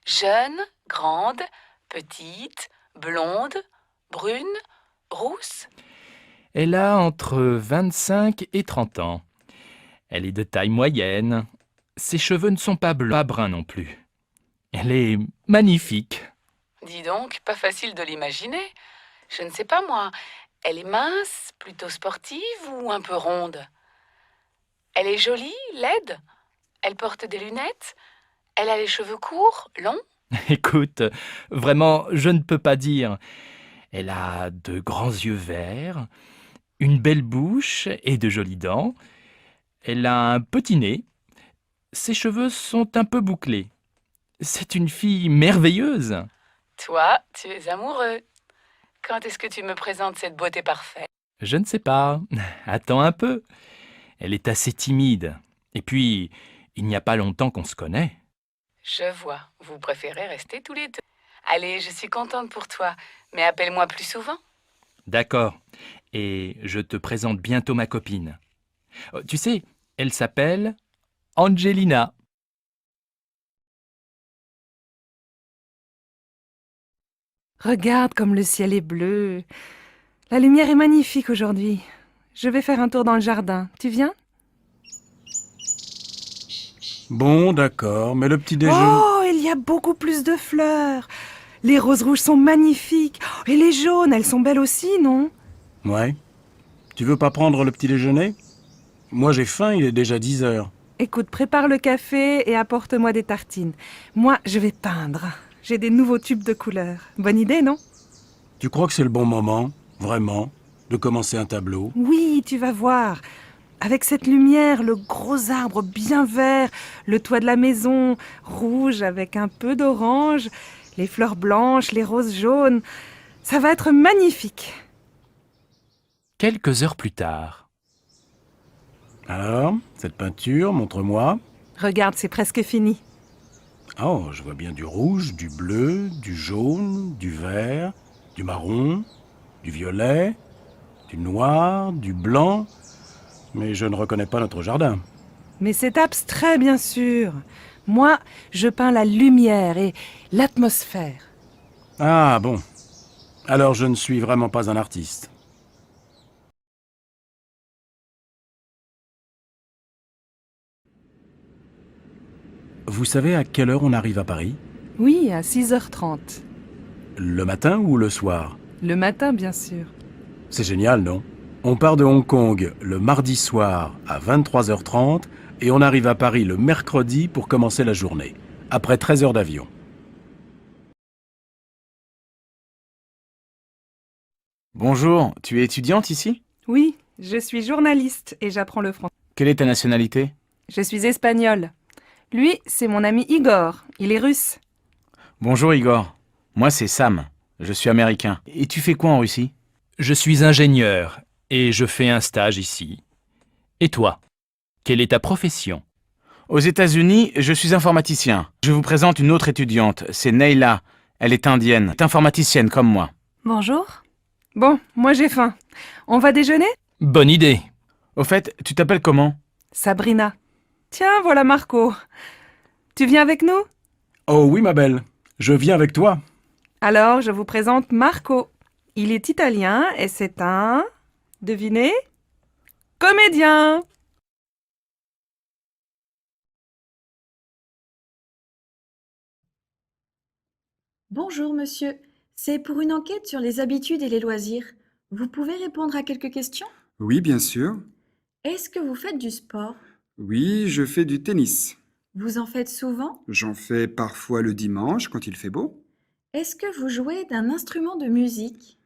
Jeune, grande, petite, blonde, brune, rousse? Elle a entre 25 et 30 ans. Elle est de taille moyenne. Ses cheveux ne sont pas bleus, pas bruns non plus. Elle est magnifique. Dis donc, pas facile de l'imaginer. Je ne sais pas moi. Elle est mince, plutôt sportive ou un peu ronde? Elle est jolie, laide? Elle porte des lunettes? Elle a les cheveux courts, longs? Écoute, vraiment, je ne peux pas dire. Elle a de grands yeux verts, une belle bouche et de jolies dents. Elle a un petit nez. Ses cheveux sont un peu bouclés. C'est une fille merveilleuse. Toi, tu es amoureux. Quand est-ce que tu me présentes cette beauté parfaite? Je ne sais pas. Attends un peu. Elle est assez timide. Et puis, il n'y a pas longtemps qu'on se connaît. Je vois, vous préférez rester tous les deux. Allez, je suis contente pour toi, mais appelle-moi plus souvent. D'accord. Et je te présente bientôt ma copine. Tu sais, elle s'appelle Angelina. Regarde comme le ciel est bleu. La lumière est magnifique aujourd'hui. Je vais faire un tour dans le jardin. Tu viens? Bon, d'accord, mais le petit déjeuner... Oh, il y a beaucoup plus de fleurs. Les roses rouges sont magnifiques. Et les jaunes, elles sont belles aussi, non? Ouais. Tu veux pas prendre le petit déjeuner? Moi j'ai faim, il est déjà 10 heures. Écoute, prépare le café et apporte-moi des tartines. Moi, je vais peindre. J'ai des nouveaux tubes de couleurs. Bonne idée, non? Tu crois que c'est le bon moment, vraiment, de commencer un tableau? Oui, tu vas voir. Avec cette lumière, le gros arbre bien vert, le toit de la maison, rouge avec un peu d'orange, les fleurs blanches, les roses jaunes, ça va être magnifique. Quelques heures plus tard. Alors, cette peinture, montre-moi. Regarde, c'est presque fini. Oh, je vois bien du rouge, du bleu, du jaune, du vert, du marron, du violet, du noir, du blanc... Mais je ne reconnais pas notre jardin. Mais c'est abstrait, bien sûr. Moi, je peins la lumière et l'atmosphère. Ah bon. Alors je ne suis vraiment pas un artiste. Vous savez à quelle heure on arrive à Paris? Oui, à 6h30. Le matin ou le soir? Le matin, bien sûr. C'est génial, non? On part de Hong Kong le mardi soir à 23h30 et on arrive à Paris le mercredi pour commencer la journée, après 13 heures d'avion. Bonjour, tu es étudiante ici? Oui, je suis journaliste et j'apprends le français. Quelle est ta nationalité? Je suis espagnole. Lui, c'est mon ami Igor. Il est russe. Bonjour Igor. Moi c'est Sam. Je suis américain. Et tu fais quoi en Russie? Je suis ingénieur et je fais un stage ici. Et toi? Quelle est ta profession? Aux États-Unis, je suis informaticien. Je vous présente une autre étudiante. C'est Neila. Elle est indienne. Elle est informaticienne comme moi. Bonjour. Bon, moi j'ai faim. On va déjeuner? Bonne idée. Au fait, tu t'appelles comment? Sabrina. Tiens, voilà Marco. Tu viens avec nous? Oh oui, ma belle. Je viens avec toi. Alors, je vous présente Marco. Il est italien et c'est un... Devinez? Comédien! Bonjour monsieur, c'est pour une enquête sur les habitudes et les loisirs. Vous pouvez répondre à quelques questions? Oui, bien sûr. Est-ce que vous faites du sport? Oui, je fais du tennis. Vous en faites souvent? J'en fais parfois le dimanche quand il fait beau. Est-ce que vous jouez d'un instrument de musique?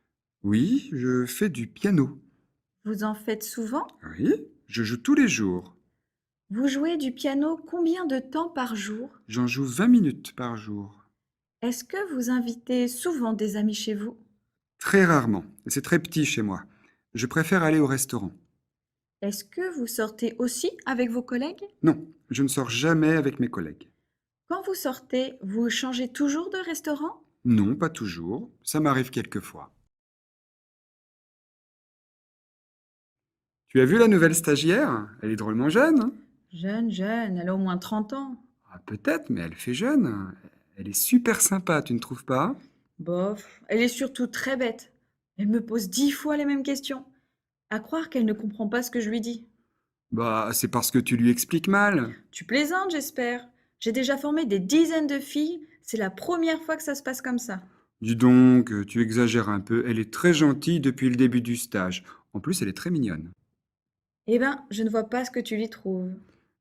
Oui, je fais du piano. Vous en faites souvent? Oui, je joue tous les jours. Vous jouez du piano combien de temps par jour? J'en joue 20 minutes par jour. Est-ce que vous invitez souvent des amis chez vous? Très rarement. C'est très petit chez moi. Je préfère aller au restaurant. Est-ce que vous sortez aussi avec vos collègues? Non, je ne sors jamais avec mes collègues. Quand vous sortez, vous changez toujours de restaurant? Non, pas toujours. Ça m'arrive quelquefois. Tu as vu la nouvelle stagiaire? Elle est drôlement jeune. Hein? Jeune, elle a au moins 30 ans. Ah, peut-être, mais elle fait jeune. Elle est super sympa, tu ne trouves pas? Bof, elle est surtout très bête. Elle me pose 10 fois les mêmes questions. À croire qu'elle ne comprend pas ce que je lui dis. Bah, c'est parce que tu lui expliques mal. Tu plaisantes, j'espère. J'ai déjà formé des dizaines de filles. C'est la première fois que ça se passe comme ça. Dis donc, tu exagères un peu. Elle est très gentille depuis le début du stage. En plus, elle est très mignonne. Eh ben, je ne vois pas ce que tu lui trouves.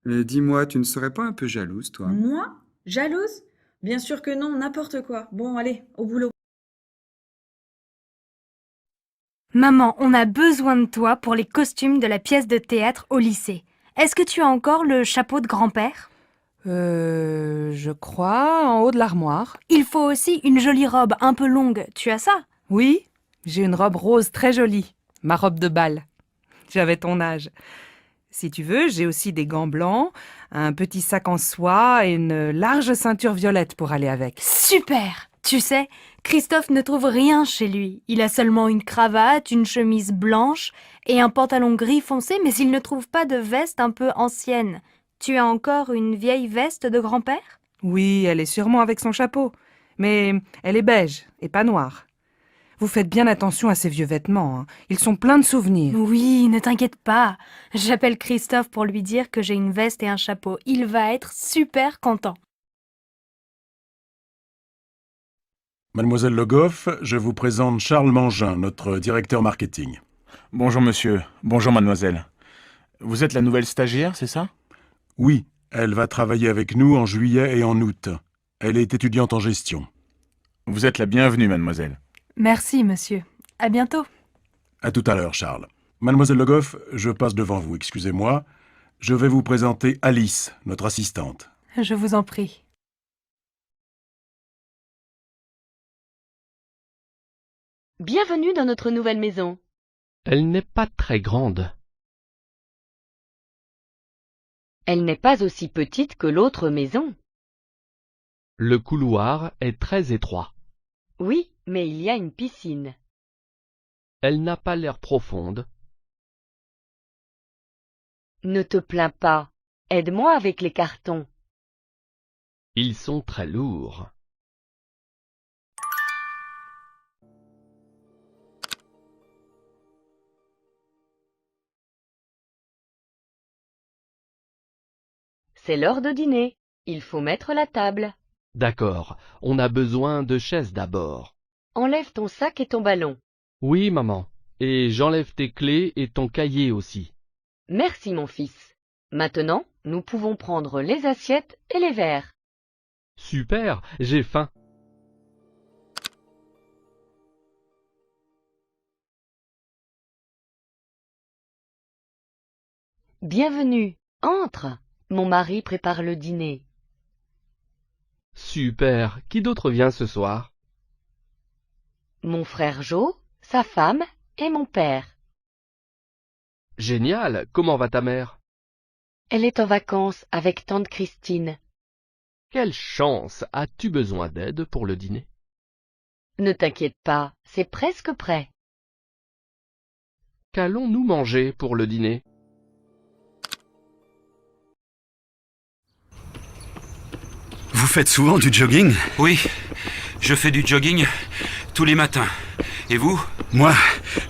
Dis-moi, tu ne serais pas un peu jalouse, toi? Moi? Jalouse? Bien sûr que non, n'importe quoi. Bon, allez, au boulot. Maman, on a besoin de toi pour les costumes de la pièce de théâtre au lycée. Est-ce que tu as encore le chapeau de grand-père? Je crois, en haut de l'armoire. Il faut aussi une jolie robe un peu longue. Tu as ça? Oui, j'ai une robe rose très jolie. Ma robe de bal. J'avais ton âge. Si tu veux, j'ai aussi des gants blancs, un petit sac en soie et une large ceinture violette pour aller avec. Super! Tu sais, Christophe ne trouve rien chez lui. Il a seulement une cravate, une chemise blanche et un pantalon gris foncé, mais il ne trouve pas de veste un peu ancienne. Tu as encore une vieille veste de grand-père? Oui, elle est sûrement avec son chapeau, mais elle est beige et pas noire. Vous faites bien attention à ces vieux vêtements, hein. Ils sont pleins de souvenirs. Oui, ne t'inquiète pas. J'appelle Christophe pour lui dire que j'ai une veste et un chapeau. Il va être super content. Mademoiselle Le Goff, je vous présente Charles Mangin, notre directeur marketing. Bonjour monsieur, bonjour mademoiselle. Vous êtes la nouvelle stagiaire, c'est ça? Oui, elle va travailler avec nous en juillet et en août. Elle est étudiante en gestion. Vous êtes la bienvenue, mademoiselle. Merci, monsieur. À bientôt. À tout à l'heure, Charles. Mademoiselle Le Goff, je passe devant vous, excusez-moi. Je vais vous présenter Alice, notre assistante. Je vous en prie. Bienvenue dans notre nouvelle maison. Elle n'est pas très grande. Elle n'est pas aussi petite que l'autre maison. Le couloir est très étroit. Oui, mais il y a une piscine. Elle n'a pas l'air profonde. Ne te plains pas. Aide-moi avec les cartons. Ils sont très lourds. C'est l'heure de dîner. Il faut mettre la table. D'accord, on a besoin de chaises d'abord. Enlève ton sac et ton ballon. Oui, maman. Et j'enlève tes clés et ton cahier aussi. Merci, mon fils. Maintenant, nous pouvons prendre les assiettes et les verres. Super, j'ai faim. Bienvenue. Entre. Mon mari prépare le dîner. Super, qui d'autre vient ce soir? Mon frère Jo, sa femme et mon père. Génial, comment va ta mère? Elle est en vacances avec tante Christine. Quelle chance! As-tu besoin d'aide pour le dîner? Ne t'inquiète pas, c'est presque prêt. Qu'allons-nous manger pour le dîner? Vous faites souvent du jogging? Oui, je fais du jogging tous les matins. Et vous? Moi,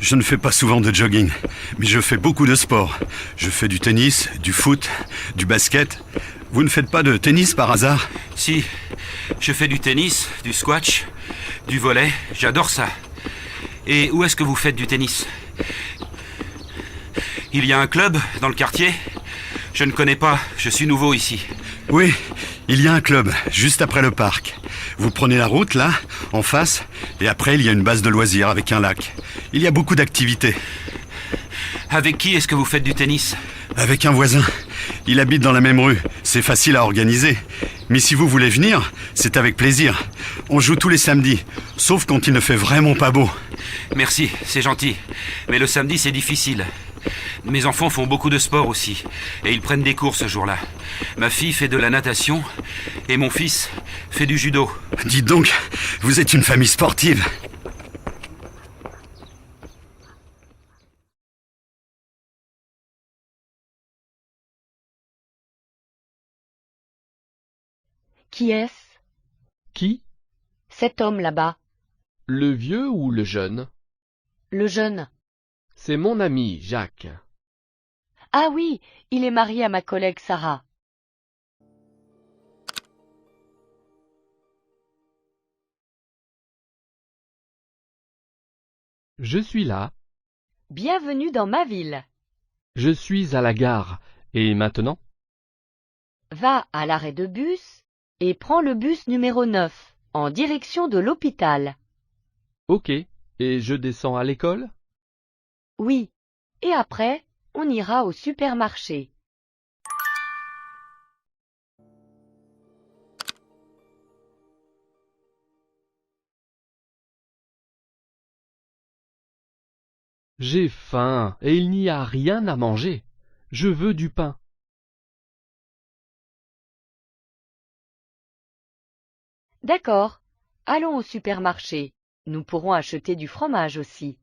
je ne fais pas souvent de jogging, mais je fais beaucoup de sport. Je fais du tennis, du foot, du basket. Vous ne faites pas de tennis par hasard? Si, je fais du tennis, du squash, du volley, j'adore ça. Et où est-ce que vous faites du tennis? Il y a un club dans le quartier? Je ne connais pas, je suis nouveau ici. Oui, il y a un club, juste après le parc. Vous prenez la route, là, en face, et après, il y a une base de loisirs avec un lac. Il y a beaucoup d'activités. Avec qui est-ce que vous faites du tennis? Avec un voisin. Il habite dans la même rue. C'est facile à organiser. Mais si vous voulez venir, c'est avec plaisir. On joue tous les samedis, sauf quand il ne fait vraiment pas beau. Merci, c'est gentil. Mais le samedi, c'est difficile. Mes enfants font beaucoup de sport aussi, et ils prennent des cours ce jour-là. Ma fille fait de la natation, et mon fils fait du judo. Dites donc, vous êtes une famille sportive. Qui est-ce? Qui? Cet homme là-bas. Le vieux ou le jeune? Le jeune. C'est mon ami, Jacques. Ah oui, il est marié à ma collègue Sarah. Je suis là. Bienvenue dans ma ville. Je suis à la gare. Et maintenant? Va à l'arrêt de bus et prends le bus numéro 9 en direction de l'hôpital. Ok. Et je descends à l'école? Oui. Et après, on ira au supermarché. J'ai faim et il n'y a rien à manger. Je veux du pain. D'accord. Allons au supermarché. Nous pourrons acheter du fromage aussi.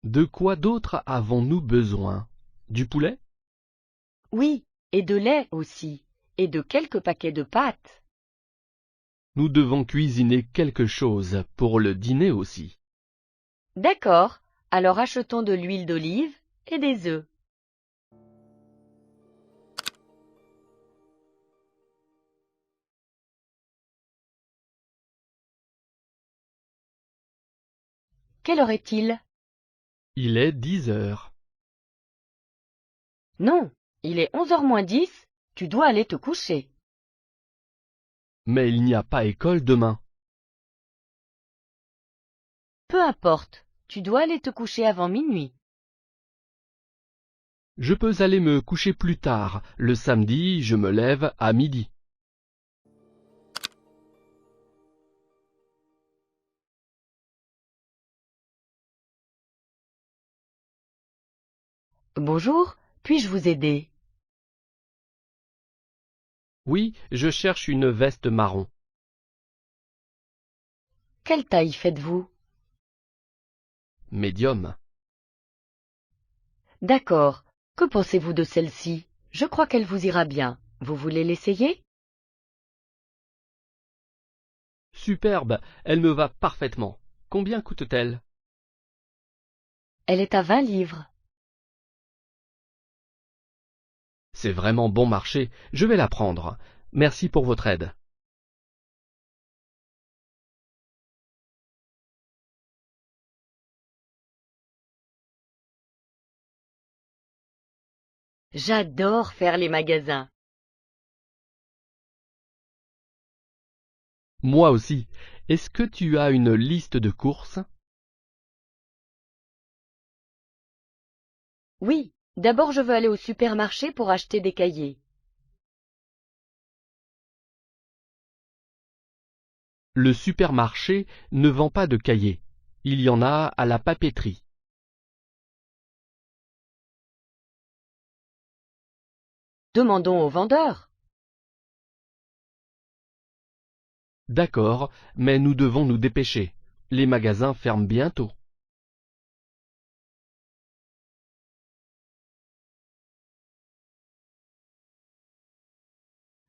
De quoi d'autre avons-nous besoin? Du poulet? Oui, et de lait aussi, et de quelques paquets de pâtes. Nous devons cuisiner quelque chose pour le dîner aussi. D'accord. Alors achetons de l'huile d'olive et des œufs. Quelle heure est-il? Il est 10 heures. Non, il est 11h moins 10. Tu dois aller te coucher. Mais il n'y a pas école demain. Peu importe, tu dois aller te coucher avant minuit. Je peux aller me coucher plus tard. Le samedi, je me lève à midi. Bonjour, puis-je vous aider? Oui, je cherche une veste marron. Quelle taille faites-vous? Médium. D'accord. Que pensez-vous de celle-ci? Je crois qu'elle vous ira bien. Vous voulez l'essayer? Superbe, elle me va parfaitement. Combien coûte-t-elle? Elle est à 20 livres. C'est vraiment bon marché, je vais la prendre. Merci pour votre aide. J'adore faire les magasins. Moi aussi. Est-ce que tu as une liste de courses? Oui, d'abord je veux aller au supermarché pour acheter des cahiers. Le supermarché ne vend pas de cahiers. Il y en a à la papeterie. Demandons au vendeur. D'accord, mais nous devons nous dépêcher. Les magasins ferment bientôt.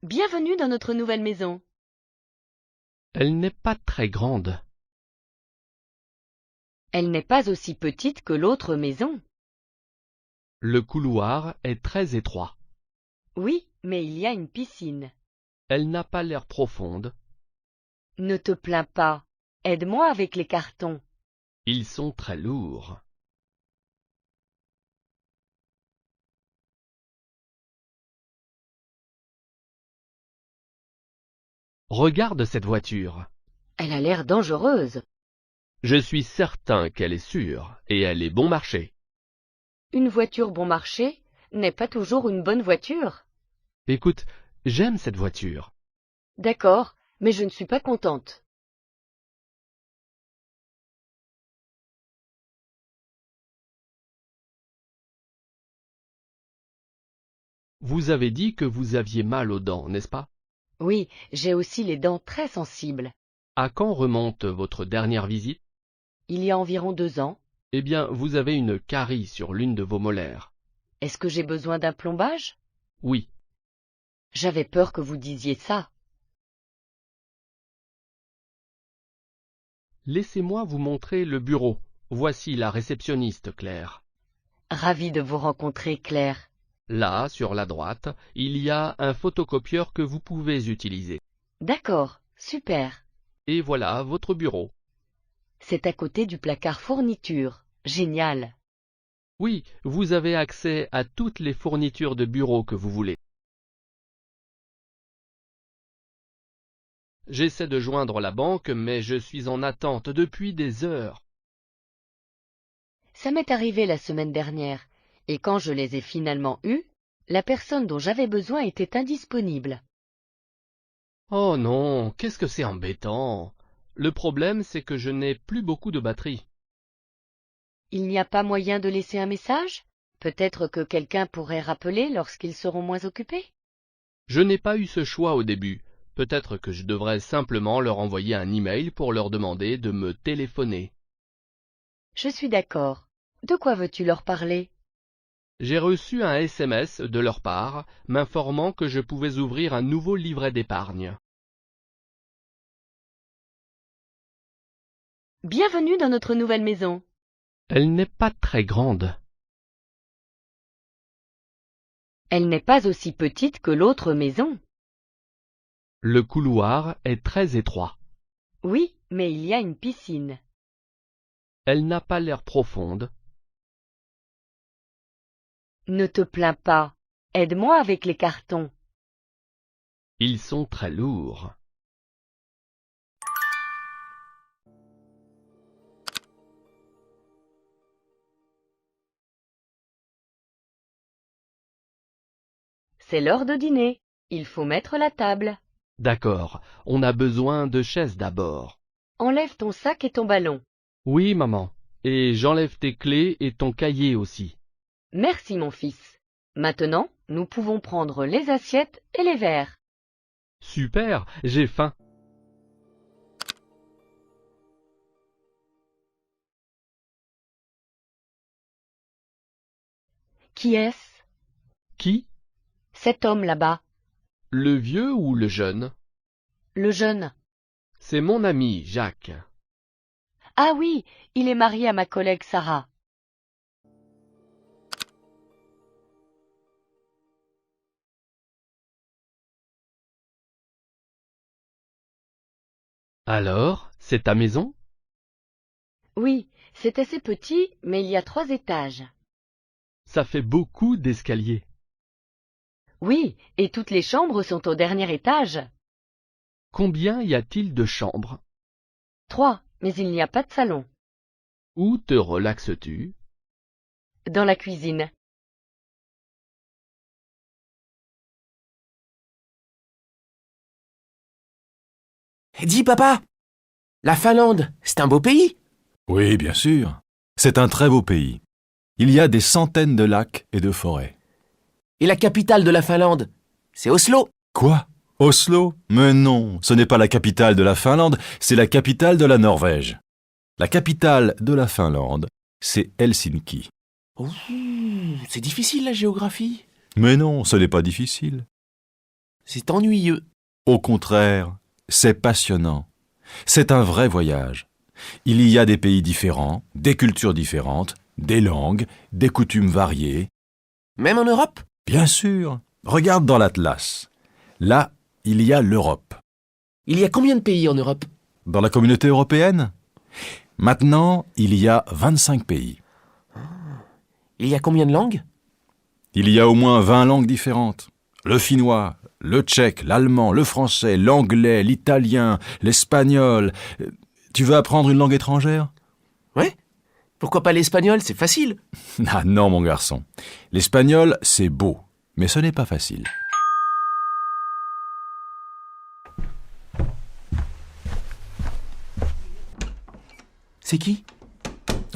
Bienvenue dans notre nouvelle maison. Elle n'est pas très grande. Elle n'est pas aussi petite que l'autre maison. Le couloir est très étroit. Oui, mais il y a une piscine. Elle n'a pas l'air profonde. Ne te plains pas. Aide-moi avec les cartons. Ils sont très lourds. Regarde cette voiture. Elle a l'air dangereuse. Je suis certain qu'elle est sûre, et elle est bon marché. Une voiture bon marché n'est pas toujours une bonne voiture. Écoute, j'aime cette voiture. D'accord, mais je ne suis pas contente. Vous avez dit que vous aviez mal aux dents, n'est-ce pas? Oui, j'ai aussi les dents très sensibles. À quand remonte votre dernière visite? Il y a environ 2 ans. Eh bien, vous avez une carie sur l'une de vos molaires. Est-ce que j'ai besoin d'un plombage? Oui. J'avais peur que vous disiez ça. Laissez-moi vous montrer le bureau. Voici la réceptionniste, Claire. Ravie de vous rencontrer, Claire. Là, sur la droite, il y a un photocopieur que vous pouvez utiliser. D'accord, super. Et voilà votre bureau. C'est à côté du placard fourniture. Génial. Oui, vous avez accès à toutes les fournitures de bureau que vous voulez. J'essaie de joindre la banque, mais je suis en attente depuis des heures. Ça m'est arrivé la semaine dernière, et quand je les ai finalement eus, la personne dont j'avais besoin était indisponible. Oh non, qu'est-ce que c'est embêtant. Le problème, c'est que je n'ai plus beaucoup de batterie. Il n'y a pas moyen de laisser un message? Peut-être que quelqu'un pourrait rappeler lorsqu'ils seront moins occupés? Je n'ai pas eu ce choix au début. Peut-être que je devrais simplement leur envoyer un email pour leur demander de me téléphoner. Je suis d'accord. De quoi veux-tu leur parler? J'ai reçu un SMS de leur part m'informant que je pouvais ouvrir un nouveau livret d'épargne. Bienvenue dans notre nouvelle maison. Elle n'est pas très grande. Elle n'est pas aussi petite que l'autre maison. Le couloir est très étroit. Oui, mais il y a une piscine. Elle n'a pas l'air profonde. Ne te plains pas. Aide-moi avec les cartons. Ils sont très lourds. C'est l'heure de dîner. Il faut mettre la table. D'accord, on a besoin de chaises d'abord. Enlève ton sac et ton ballon. Oui, maman. Et j'enlève tes clés et ton cahier aussi. Merci, mon fils. Maintenant, nous pouvons prendre les assiettes et les verres. Super, j'ai faim. Qui est-ce? Qui? Cet homme là-bas. Le vieux ou le jeune? Le jeune. C'est mon ami, Jacques. Ah oui, il est marié à ma collègue Sarah. Alors, c'est ta maison? Oui, c'est assez petit, mais il y a 3 étages. Ça fait beaucoup d'escaliers. Oui, et toutes les chambres sont au dernier étage. Combien y a-t-il de chambres? 3, mais il n'y a pas de salon. Où te relaxes-tu? Dans la cuisine. Dis, papa, la Finlande, c'est un beau pays? Oui, bien sûr. C'est un très beau pays. Il y a des centaines de lacs et de forêts. Et la capitale de la Finlande, c'est Oslo? Quoi? Oslo? Mais non, ce n'est pas la capitale de la Finlande, c'est la capitale de la Norvège. La capitale de la Finlande, c'est Helsinki. Ouh, c'est difficile la géographie. Mais non, ce n'est pas difficile. C'est ennuyeux. Au contraire, c'est passionnant. C'est un vrai voyage. Il y a des pays différents, des cultures différentes, des langues, des coutumes variées. Même en Europe? Bien sûr. Regarde dans l'Atlas. Là, il y a l'Europe. Il y a combien de pays en Europe? Dans la communauté européenne? Maintenant, il y a 25 pays. Il y a combien de langues? Il y a au moins 20 langues différentes. Le finnois, le tchèque, l'allemand, le français, l'anglais, l'italien, l'espagnol. Tu veux apprendre une langue étrangère? Ouais. Pourquoi pas l'espagnol? C'est facile. Ah non, mon garçon. L'espagnol, c'est beau, mais ce n'est pas facile. C'est qui?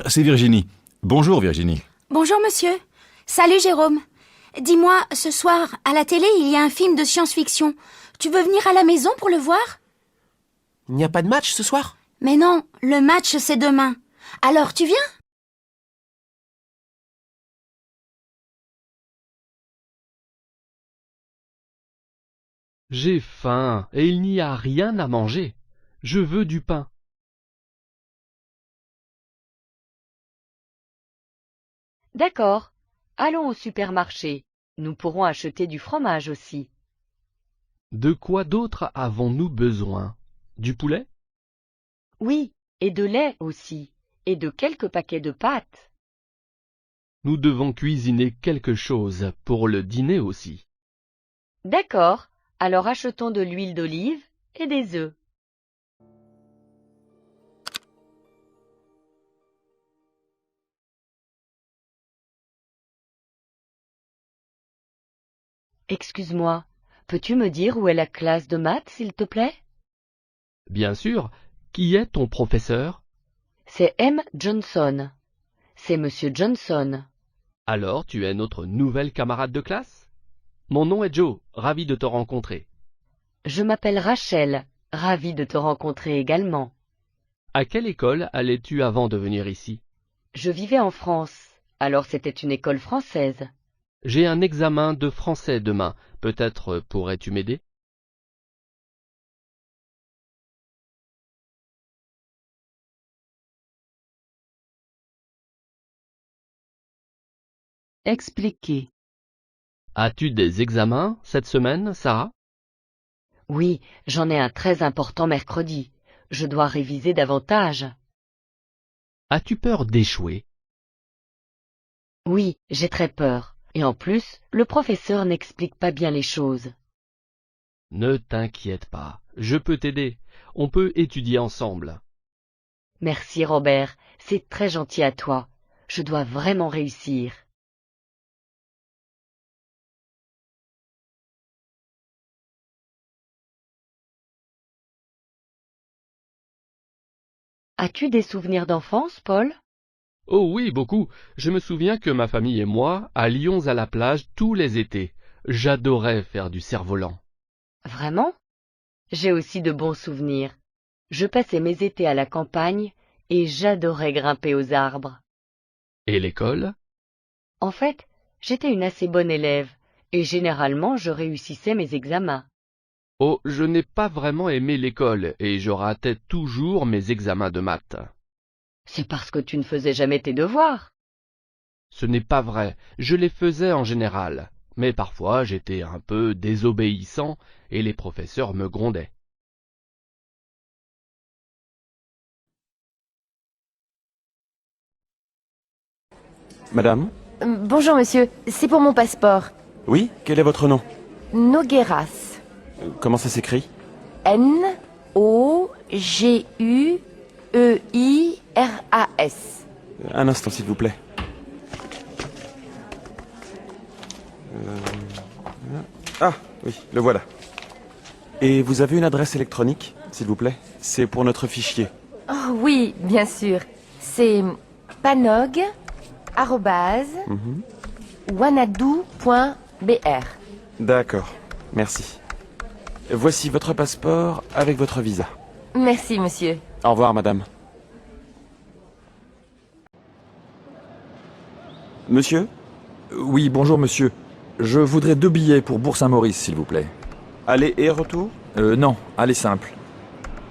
C'est Virginie. Bonjour, Virginie. Bonjour, monsieur. Salut, Jérôme. Dis-moi, ce soir, à la télé, il y a un film de science-fiction. Tu veux venir à la maison pour le voir? Il n'y a pas de match ce soir? Mais non, le match, c'est demain. Alors, tu viens? J'ai faim et il n'y a rien à manger. Je veux du pain. D'accord. Allons au supermarché. Nous pourrons acheter du fromage aussi. De quoi d'autre avons-nous besoin? Du poulet? Oui, Et de lait aussi. Et de quelques paquets de pâtes. Nous devons cuisiner quelque chose pour le dîner aussi. D'accord, alors achetons de l'huile d'olive et des œufs. Excuse-moi, peux-tu me dire où est la classe de maths, s'il te plaît? Bien sûr. Qui est ton professeur? C'est M. Johnson. C'est Monsieur Johnson. Alors, tu es notre nouvelle camarade de classe? Mon nom est Joe, ravi de te rencontrer. Je m'appelle Rachel, ravie de te rencontrer également. À quelle école allais-tu avant de venir ici? Je vivais en France, alors c'était une école française. J'ai un examen de français demain. Peut-être pourrais-tu m'aider? Expliquer. As-tu des examens cette semaine, Sarah? Oui, j'en ai un très important mercredi. Je dois réviser davantage. As-tu peur d'échouer? Oui, j'ai très peur. Et en plus, le professeur n'explique pas bien les choses. Ne t'inquiète pas, je peux t'aider. On peut étudier ensemble. Merci Robert, c'est très gentil à toi. Je dois vraiment réussir. As-tu des souvenirs d'enfance, Paul? Oh oui, beaucoup. Je me souviens que ma famille et moi allions à la plage tous les étés. J'adorais faire du cerf-volant. Vraiment? J'ai aussi de bons souvenirs. Je passais mes étés à la campagne et j'adorais grimper aux arbres. Et l'école? En fait, j'étais une assez bonne élève et généralement je réussissais mes examens. Oh, je n'ai pas vraiment aimé l'école et je ratais toujours mes examens de maths. C'est parce que tu ne faisais jamais tes devoirs. Ce n'est pas vrai, je les faisais en général, mais parfois j'étais un peu désobéissant et les professeurs me grondaient. Madame? Bonjour monsieur, c'est pour mon passeport. Oui, quel est votre nom? Nogueras. Comment ça s'écrit? N-O-G-U-E-I-R-A-S. Un instant, s'il vous plaît. Ah, oui, le voilà. Et vous avez une adresse électronique, s'il vous plaît? C'est pour notre fichier. Oh oui, bien sûr. C'est panog@wanadoo.br. D'accord, merci. Voici votre passeport avec votre visa. Merci, monsieur. Au revoir, madame. Monsieur? Oui, bonjour, monsieur. Je voudrais 2 billets pour Bourg-Saint-Maurice, s'il vous plaît. Aller et retour? Non, aller simple.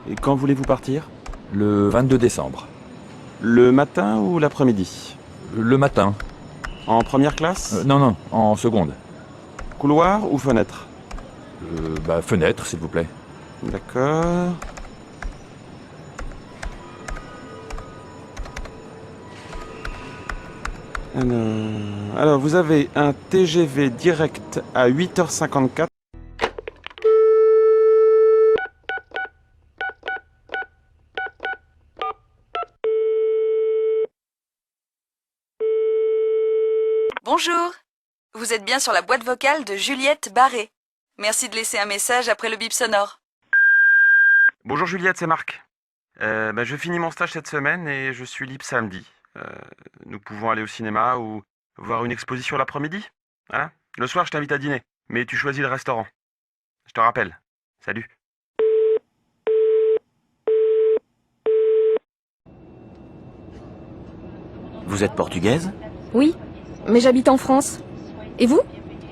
Et quand voulez-vous partir? Le 22 décembre. Le matin ou l'après-midi? Le matin. En première classe? Non, en seconde. Couloir ou fenêtre? Fenêtre, s'il vous plaît. D'accord. Alors, vous avez un TGV direct à 8h54. Bonjour, vous êtes bien sur la boîte vocale de Juliette Barré. Merci de laisser un message après le bip sonore. Bonjour Juliette, c'est Marc. Je finis mon stage cette semaine et je suis libre samedi. Nous pouvons aller au cinéma ou voir une exposition l'après-midi. Hein? Le soir, je t'invite à dîner, mais tu choisis le restaurant. Je te rappelle. Salut. Vous êtes portugaise? Oui, mais j'habite en France. Et vous?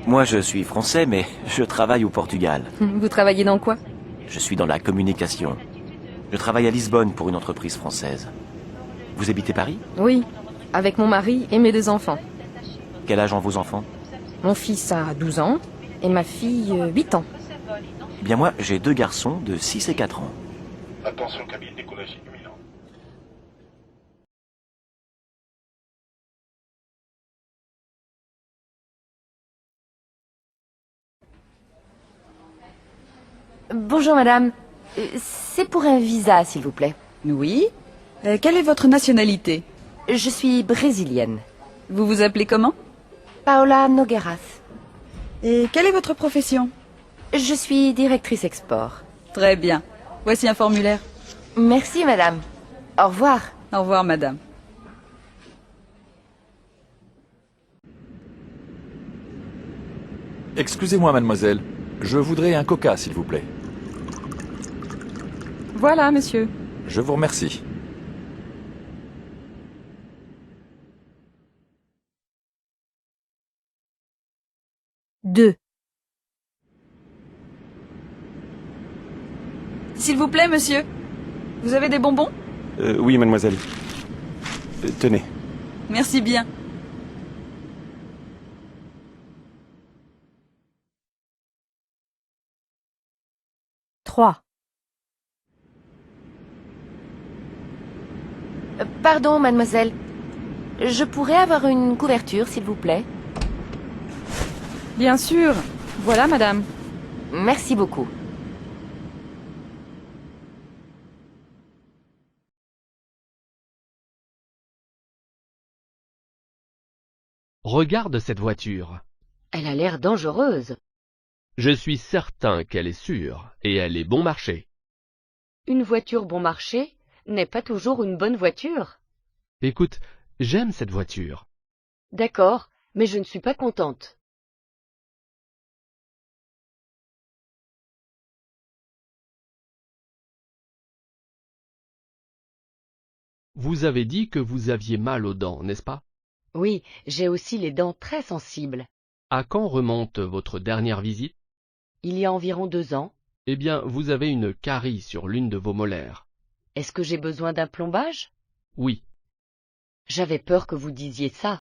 Moi, je suis français, mais je travaille au Portugal. Vous travaillez dans quoi? Je suis dans la communication. Je travaille à Lisbonne pour une entreprise française. Vous habitez Paris? Oui, avec mon mari et mes 2 enfants. Quel âge ont vos enfants? Mon fils a 12 ans et ma fille 8 ans. Bien moi, j'ai 2 garçons de 6 et 4 ans. Attention, cabine décollage imminent. Bonjour madame. C'est pour un visa, s'il vous plaît. Oui. Quelle est votre nationalité? Je suis brésilienne. Vous vous appelez comment? Paola Nogueiras. Et quelle est votre profession? Je suis directrice export. Très bien. Voici un formulaire. Merci madame. Au revoir. Au revoir madame. Excusez-moi, mademoiselle. Je voudrais un coca, s'il vous plaît. Voilà, monsieur. Je vous remercie. Deux. S'il vous plaît, monsieur. Vous avez des bonbons? Oui, mademoiselle. Tenez. Merci bien. Trois. Pardon, mademoiselle. Je pourrais avoir une couverture, s'il vous plaît? Bien sûr. Voilà, madame. Merci beaucoup. Regarde cette voiture. Elle a l'air dangereuse. Je suis certain qu'elle est sûre, et elle est bon marché. Une voiture bon marché n'est pas toujours une bonne voiture. Écoute, j'aime cette voiture. D'accord, mais je ne suis pas contente. Vous avez dit que vous aviez mal aux dents, n'est-ce pas? Oui, j'ai aussi les dents très sensibles. À quand remonte votre dernière visite? Il y a environ 2 ans. Eh bien, vous avez une carie sur l'une de vos molaires. Est-ce que j'ai besoin d'un plombage? Oui. J'avais peur que vous disiez ça.